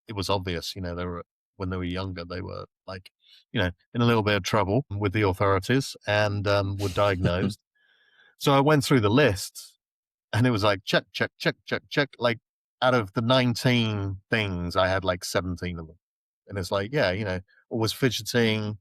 [SPEAKER 2] It was obvious, they were when they were younger, they were like, in a little bit of trouble with the authorities and were diagnosed. So I went through the list, and it was like check, check, check, check, check. Like out of the 19 things, I had like 17 of them, and it's like, yeah, always fidgeting,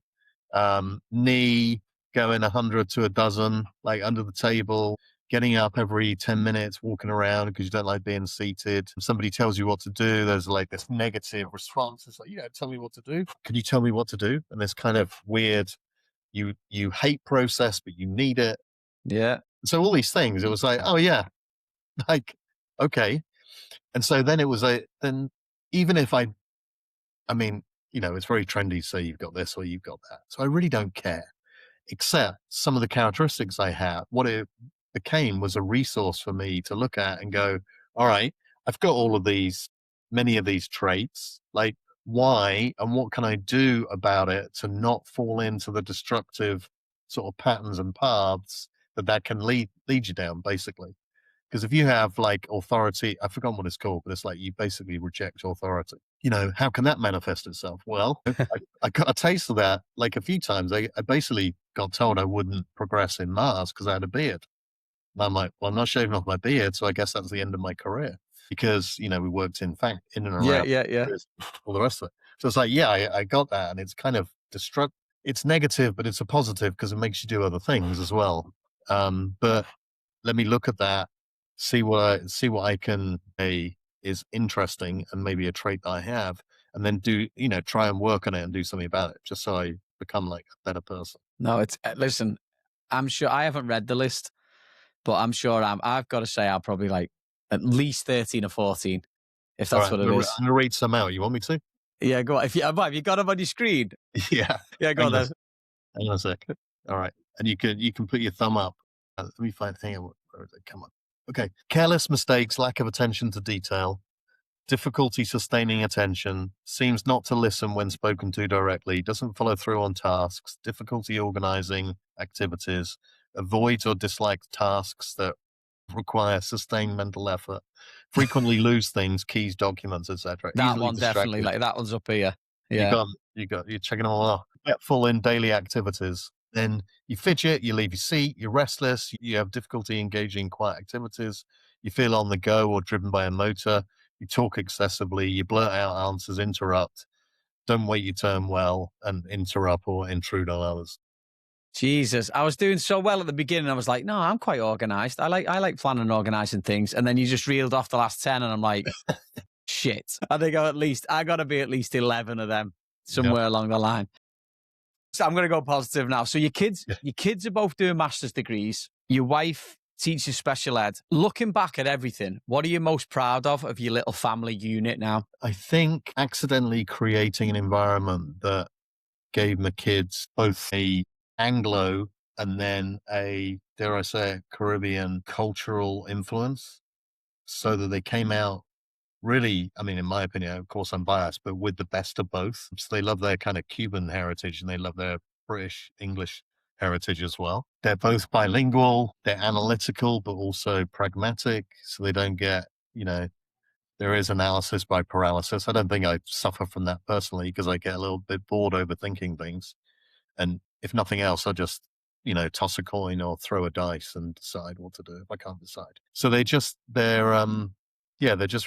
[SPEAKER 2] knee going 100 to a dozen, like under the table, getting up every 10 minutes, walking around because you don't like being seated. If somebody tells you what to do, there's like this negative response. It's like, tell me what to do. Can you tell me what to do? And this kind of weird, you hate process, but you need it.
[SPEAKER 1] Yeah.
[SPEAKER 2] So all these things, it was like, oh yeah, like, okay. And so then it was then even if I mean, it's very trendy to say you've got this or you've got that. So I really don't care, except some of the characteristics I have. What it became was a resource for me to look at and go, all right, I've got many of these traits. Like, why and what can I do about it to not fall into the destructive sort of patterns and paths that can lead you down, basically? Because if you have like authority, I've forgotten what it's called, but it's like you basically reject authority. How can that manifest itself? Well, I got a taste of that like a few times. I basically got told I wouldn't progress in Mars because I had a beard. And I'm like, well, I'm not shaving off my beard, so I guess that's the end of my career. Because, we worked in and around
[SPEAKER 1] Yeah.
[SPEAKER 2] all the rest of it. So it's like, yeah, I got that. And it's kind of it's negative, but it's a positive because it makes you do other things as well. But let me look at that, see what I can say is interesting and maybe a trait that I have, and then try and work on it and do something about it, just so I become like a better person.
[SPEAKER 1] No, listen, I'm sure I haven't read the list, but I'm sure I've got to say I'm probably like at least 13 or 14, if
[SPEAKER 2] All
[SPEAKER 1] that's
[SPEAKER 2] right,
[SPEAKER 1] what it is.
[SPEAKER 2] I'm going to read some out. You want me to?
[SPEAKER 1] Yeah, go on. Have you got them on your screen?
[SPEAKER 2] Yeah.
[SPEAKER 1] Yeah, go on then.
[SPEAKER 2] Hang on a sec. All right. And you can put your thumb up. Let me hang on. Where is it? Come on. Okay. Careless mistakes, lack of attention to detail, difficulty sustaining attention, seems not to listen when spoken to directly, doesn't follow through on tasks, difficulty organizing activities, avoids or dislikes tasks that require sustained mental effort, frequently lose things, keys, documents, etc.
[SPEAKER 1] That
[SPEAKER 2] Easily
[SPEAKER 1] one definitely,
[SPEAKER 2] distracted.
[SPEAKER 1] like that one's up here.
[SPEAKER 2] You
[SPEAKER 1] Yeah.
[SPEAKER 2] got, you're checking them all off. Forgetful in daily activities. Then you fidget, you leave your seat, you're restless, you have difficulty engaging in quiet activities, you feel on the go or driven by a motor, you talk excessively, you blurt out answers, interrupt, don't wait your turn well, and interrupt or intrude on others.
[SPEAKER 1] Jesus, I was doing so well at the beginning. I was like, no, I'm quite organized. I like planning and organizing things. And then you just reeled off the last 10 and I'm like, shit. I think I got to be at least 11 of them
[SPEAKER 2] Yeah.
[SPEAKER 1] somewhere along the line. So I'm going to go positive now. So your kids are both doing master's degrees. Your wife teaches special ed. Looking back at everything, what are you most proud of your little family unit now?
[SPEAKER 2] I think accidentally creating an environment that gave my kids both a Anglo and then a, dare I say, Caribbean cultural influence, so that they came out really, I mean, in my opinion, of course I'm biased, but with the best of both. So they love their kind of Cuban heritage and they love their British English heritage as well. They're both bilingual, they're analytical, but also pragmatic. So they don't get, there is analysis by paralysis. I don't think I suffer from that personally because I get a little bit bored overthinking things. And if nothing else, I'll just, toss a coin or throw a dice and decide what to do if I can't decide. So they're just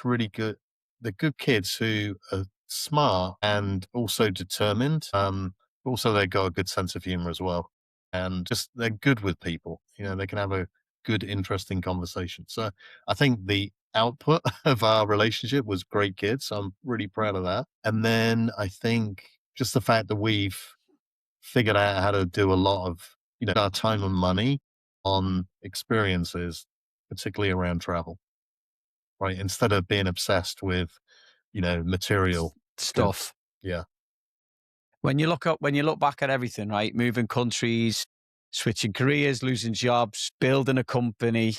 [SPEAKER 2] really good. They're good kids who are smart and also determined. Also, they've got a good sense of humor as well. And just they're good with people. They can have a good, interesting conversation. So I think the output of our relationship was great kids. So I'm really proud of that. And then I think just the fact that we've figured out how to do a lot of, our time and money on experiences, particularly around travel, right? Instead of being obsessed with, material
[SPEAKER 1] Stuff.
[SPEAKER 2] Yeah.
[SPEAKER 1] When you look back at everything, right? Moving countries, switching careers, losing jobs, building a company,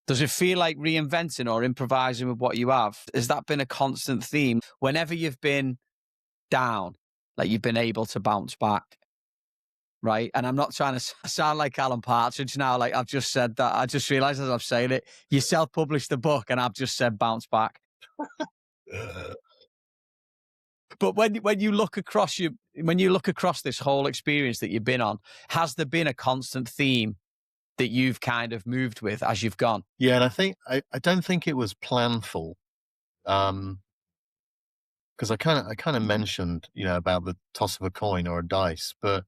[SPEAKER 1] does it feel like reinventing or improvising with what you have? Has that been a constant theme? Whenever you've been down, like you've been able to bounce back, right? And I'm not trying to sound like Alan Partridge now, like I've just said that. I just realized as I'm saying it, you self-published the book and I've just said bounce back. But when you look across this whole experience that you've been on, has there been a constant theme that you've kind of moved with as you've gone?
[SPEAKER 2] Yeah, and I think I don't think it was planful. Because I kind of mentioned, about the toss of a coin or a dice, but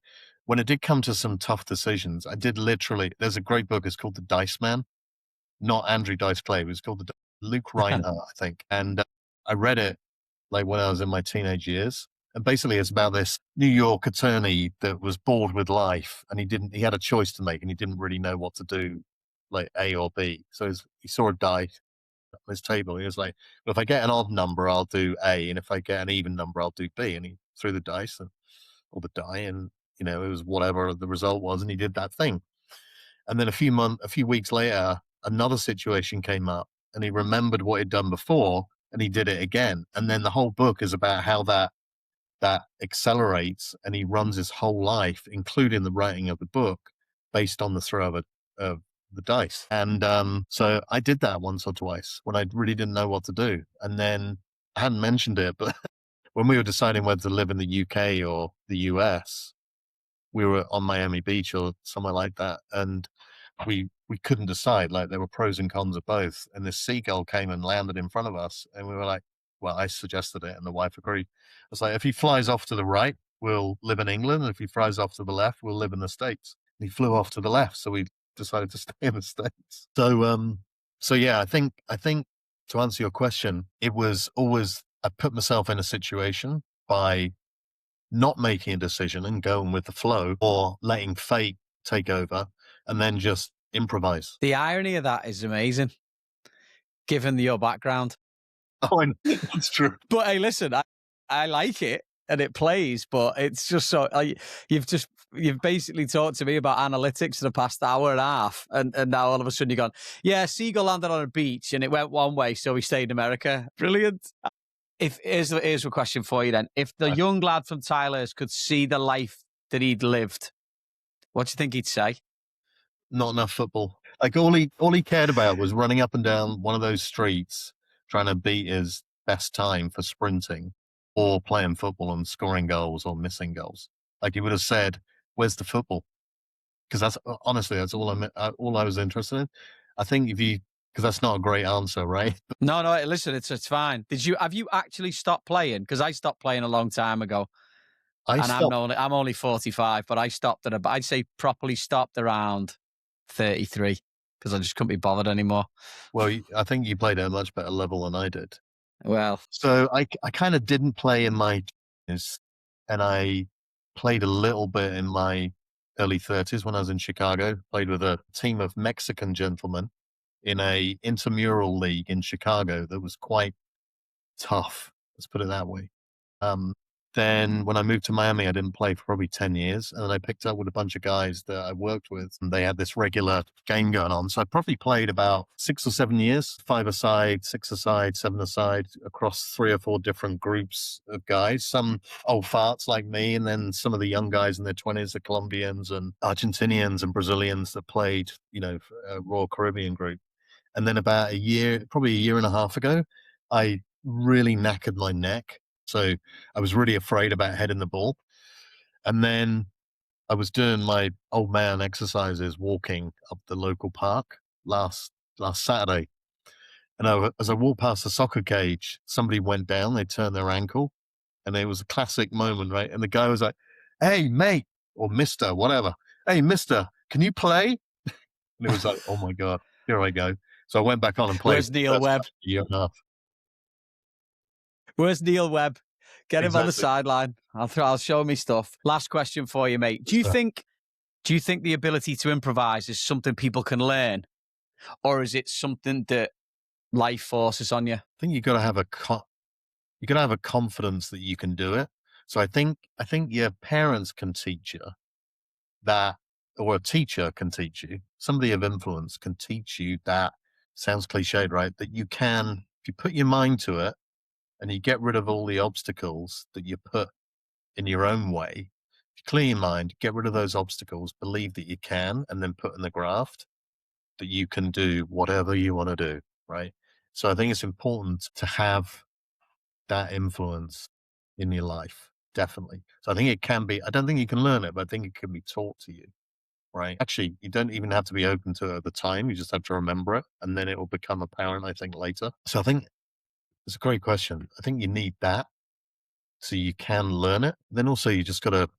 [SPEAKER 2] when it did come to some tough decisions, I did literally. There's a great book. It's called The Dice Man, not Andrew Dice Clay. It was called Luke Reinhardt, I think, and I read it like when I was in my teenage years. And basically it's about this New York attorney that was bored with life and he had a choice to make and he didn't really know what to do, like A or B. So he saw a die on his table. He was like, well, if I get an odd number, I'll do A. And if I get an even number, I'll do B. And he threw the dice or the die and, it was whatever the result was. And he did that thing. And then a few weeks later, another situation came up and he remembered what he'd done before and he did it again. And then the whole book is about how that accelerates and he runs his whole life, including the writing of the book, based on the throw of the dice. And so I did that once or twice when I really didn't know what to do. And then I hadn't mentioned it, but when we were deciding whether to live in the UK or the US, we were on Miami Beach or somewhere like that. And we couldn't decide, like there were pros and cons of both. And this seagull came and landed in front of us. And we were like, well, I suggested it and the wife agreed. I was like, if he flies off to the right, we'll live in England. And if he flies off to the left, we'll live in the States. And he flew off to the left. So we decided to stay in the States. So yeah, I think to answer your question, it was always, I put myself in a situation by not making a decision and going with the flow or letting fate take over and then just improvise.
[SPEAKER 1] The irony of that is amazing, given your background.
[SPEAKER 2] Oh, and that's true.
[SPEAKER 1] But hey, listen, I like it. and it plays, but it's just so you've basically talked to me about analytics for the past hour and a half, and now all of a sudden you're gone, yeah, seagull landed on a beach and it went one way, so he stayed in America. Brilliant. Here's a question for you then. If the young lad from Tyler's could see the life that he'd lived, what do you think he'd say?
[SPEAKER 2] Not enough football. Like all he cared about was running up and down one of those streets, trying to beat his best time for sprinting or playing football and scoring goals or missing goals. Like he would have said, "Where's the football?" Because that's honestly, that's all I was interested in. I think because that's not a great answer, right?
[SPEAKER 1] No, listen, it's fine. Have you actually stopped playing? Because I stopped playing a long time ago. I'm only 45, but I stopped I'd say properly stopped around 33 because I just couldn't be bothered anymore.
[SPEAKER 2] Well, I think you played at a much better level than I did.
[SPEAKER 1] Well,
[SPEAKER 2] so I kind of didn't play in my 20s, and I played a little bit in my early 30s when I was in Chicago. Played with a team of Mexican gentlemen in a intramural league in Chicago that was quite tough. Let's put it that way. Then when I moved to Miami, I didn't play for probably 10 years. And then I picked up with a bunch of guys that I worked with, and they had this regular game going on. So I probably played about 6 or 7 years, 5-a-side, 6-a-side, 7-a-side, across 3 or 4 different groups of guys. Some old farts like me, and then some of the young guys in their 20s, the Colombians and Argentinians and Brazilians that played, Royal Caribbean group. And then about probably a year and a half ago, I really knackered my neck. So I was really afraid about heading the ball. And then I was doing my old man exercises, walking up the local park last Saturday. And as I walked past the soccer cage, somebody went down, they turned their ankle, and it was a classic moment, right? And the guy was like, "Hey, mate," or "Mister," whatever. "Hey, mister, can you play?" And it was like, oh my God, here I go. So I went back on and played.
[SPEAKER 1] Where's Neil Webb?
[SPEAKER 2] A year and a half.
[SPEAKER 1] Where's Neil Webb? Get him on the
[SPEAKER 2] Exactly.
[SPEAKER 1] sideline. I'll show me stuff. Last question for you, mate. Do you think the ability to improvise is something people can learn, or is it something that life forces on you?
[SPEAKER 2] I think you got to have a confidence that you can do it. So I think your parents can teach you that, or a teacher can teach you. Somebody of influence can teach you that. Sounds cliched, right? That you can, if you put your mind to it, and you get rid of all the obstacles that you put in your own way. If you clear your mind, get rid of those obstacles, believe that you can, and then put in the graft that you can do whatever you want to do, right? So I think it's important to have that influence in your life, definitely. So I think it can be, I don't think you can learn it, but I think it can be taught to you, right? Actually, you don't even have to be open to it at the time. You just have to remember it, and then it will become apparent, I think, later. So I think it's a great question. I think you need that so you can learn it. Then also you just got to,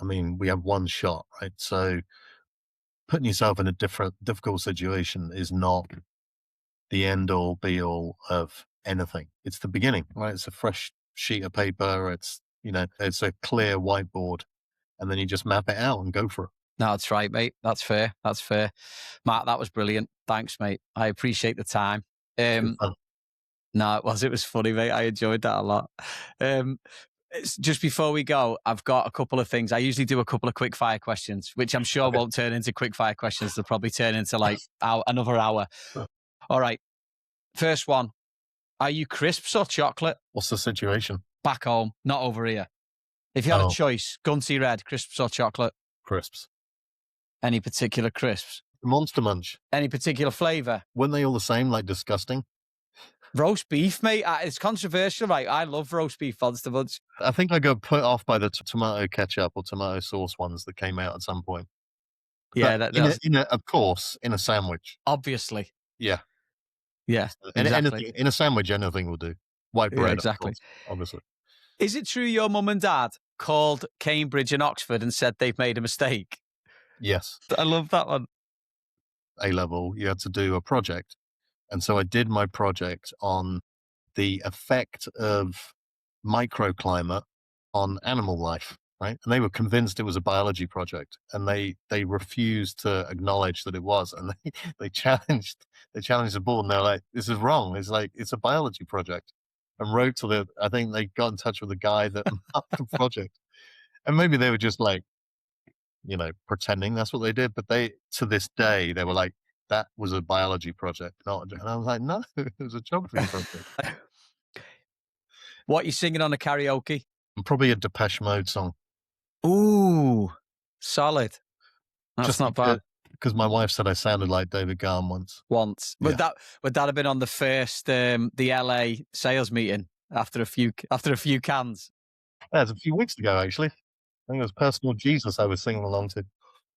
[SPEAKER 2] we have one shot, right? So putting yourself in a difficult situation is not the end all be all of anything. It's the beginning, right? It's a fresh sheet of paper. It's, it's a clear whiteboard, and then you just map it out and go for it.
[SPEAKER 1] No, that's right, mate. That's fair. Matt, that was brilliant. Thanks, mate. I appreciate the time. No, it was funny, mate. I enjoyed that a lot. Just before we go, I've got a couple of things. I usually do a couple of quick fire questions, which I'm sure won't turn into quick fire questions. They'll probably turn into another hour. All right. First one. Are you crisps or chocolate?
[SPEAKER 2] What's the situation?
[SPEAKER 1] Back home, not over here. If you had a choice, Gunty Red, crisps or chocolate?
[SPEAKER 2] Crisps.
[SPEAKER 1] Any particular crisps?
[SPEAKER 2] Monster Munch.
[SPEAKER 1] Any particular flavour?
[SPEAKER 2] Weren't they all the same, like disgusting?
[SPEAKER 1] Roast beef, mate. It's controversial, right? I love roast beef Monster Munch.
[SPEAKER 2] I think I got put off by the tomato ketchup or tomato sauce ones that came out at some point.
[SPEAKER 1] Yeah,
[SPEAKER 2] of course, in a sandwich.
[SPEAKER 1] Obviously.
[SPEAKER 2] Yeah.
[SPEAKER 1] Yeah,
[SPEAKER 2] exactly. In a sandwich, anything will do. White bread,
[SPEAKER 1] exactly.
[SPEAKER 2] Of course, obviously.
[SPEAKER 1] Is it true your mum and dad called Cambridge and Oxford and said they've made a mistake?
[SPEAKER 2] Yes.
[SPEAKER 1] I love that one.
[SPEAKER 2] A-level, you had to do a project. And so I did my project on the effect of microclimate on animal life, right? And they were convinced it was a biology project, and they refused to acknowledge that it was. And they challenged the board, and they're like, "This is wrong." It's like, it's a biology project. and wrote to I think they got in touch with the guy that marked the project. And maybe they were just like, pretending that's what they did. But to this day, they were like, that was a biology project. And I was like, no, it was a geography project.
[SPEAKER 1] What are you singing on the karaoke?
[SPEAKER 2] Probably a Depeche Mode song.
[SPEAKER 1] Ooh, solid. That's
[SPEAKER 2] Just
[SPEAKER 1] not bad.
[SPEAKER 2] Because my wife said I sounded like David Garn once.
[SPEAKER 1] Would that have been on the first the LA sales meeting after a few cans?
[SPEAKER 2] Yeah, it was a few weeks ago, actually. I think it was Personal Jesus I was singing along to.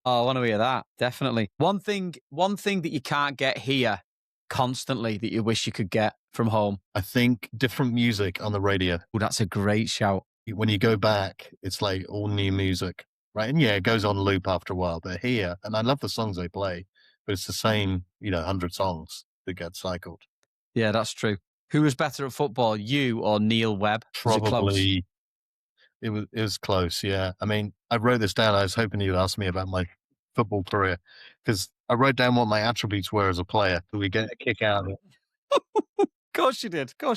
[SPEAKER 1] Oh, I want to hear that. Definitely. One thing that you can't get here constantly that you wish you could get from home.
[SPEAKER 2] I think different music on the radio.
[SPEAKER 1] Oh, that's a great shout.
[SPEAKER 2] When you go back, it's like all new music, right? And yeah, it goes on loop after a while. But here, and I love the songs they play, but it's the same, 100 songs that get cycled.
[SPEAKER 1] Yeah, that's true. Who was better at football, you or Neil Webb?
[SPEAKER 2] Probably. It was close, yeah. I mean, I wrote this down. I was hoping you'd ask me about my football career because I wrote down what my attributes were as a player. Do we get a kick out of it?
[SPEAKER 1] Of course you did.
[SPEAKER 2] I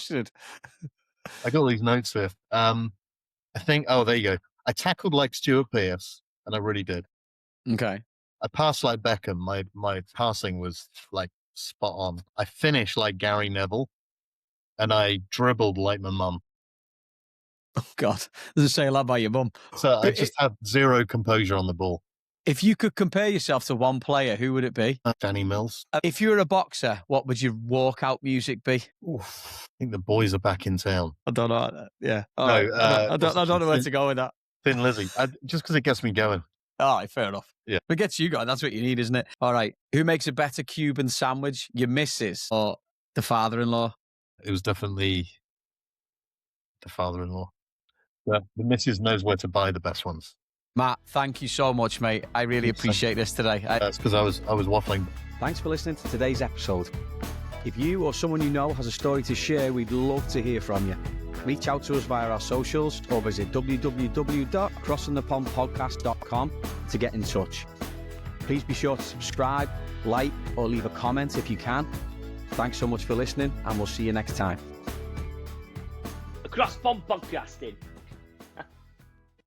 [SPEAKER 2] got all these notes here. I think, there you go. I tackled like Stuart Pearce, and I really did.
[SPEAKER 1] Okay.
[SPEAKER 2] I passed like Beckham. My passing was like spot on. I finished like Gary Neville, and I dribbled like my mum.
[SPEAKER 1] Oh, God. Doesn't say a lot about your mum.
[SPEAKER 2] So I just had zero composure on the ball.
[SPEAKER 1] If you could compare yourself to one player, who would it be?
[SPEAKER 2] Danny Mills.
[SPEAKER 1] If you were a boxer, what would your walkout music be?
[SPEAKER 2] Oof. I think the boys are back in town.
[SPEAKER 1] I don't know. Yeah.
[SPEAKER 2] No,
[SPEAKER 1] I don't know where to go with that.
[SPEAKER 2] Thin Lizzy. Just because it gets me going.
[SPEAKER 1] All right, fair enough.
[SPEAKER 2] Yeah.
[SPEAKER 1] If it gets you going, that's what you need, isn't it? All right. Who makes a better Cuban sandwich? Your missus or the father-in-law?
[SPEAKER 2] It was definitely the father-in-law. But the missus knows where to buy the best ones.
[SPEAKER 1] Matt, thank you so much, mate. I really appreciate this today.
[SPEAKER 2] That's because I was waffling.
[SPEAKER 1] Thanks for listening to today's episode. If you or someone you know has a story to share, we'd love to hear from you. Reach out to us via our socials or visit www.crossingthepondpodcast.com to get in touch. Please be sure to subscribe, like, or leave a comment if you can. Thanks so much for listening, and we'll see you next time.
[SPEAKER 3] Across Pond Podcasting.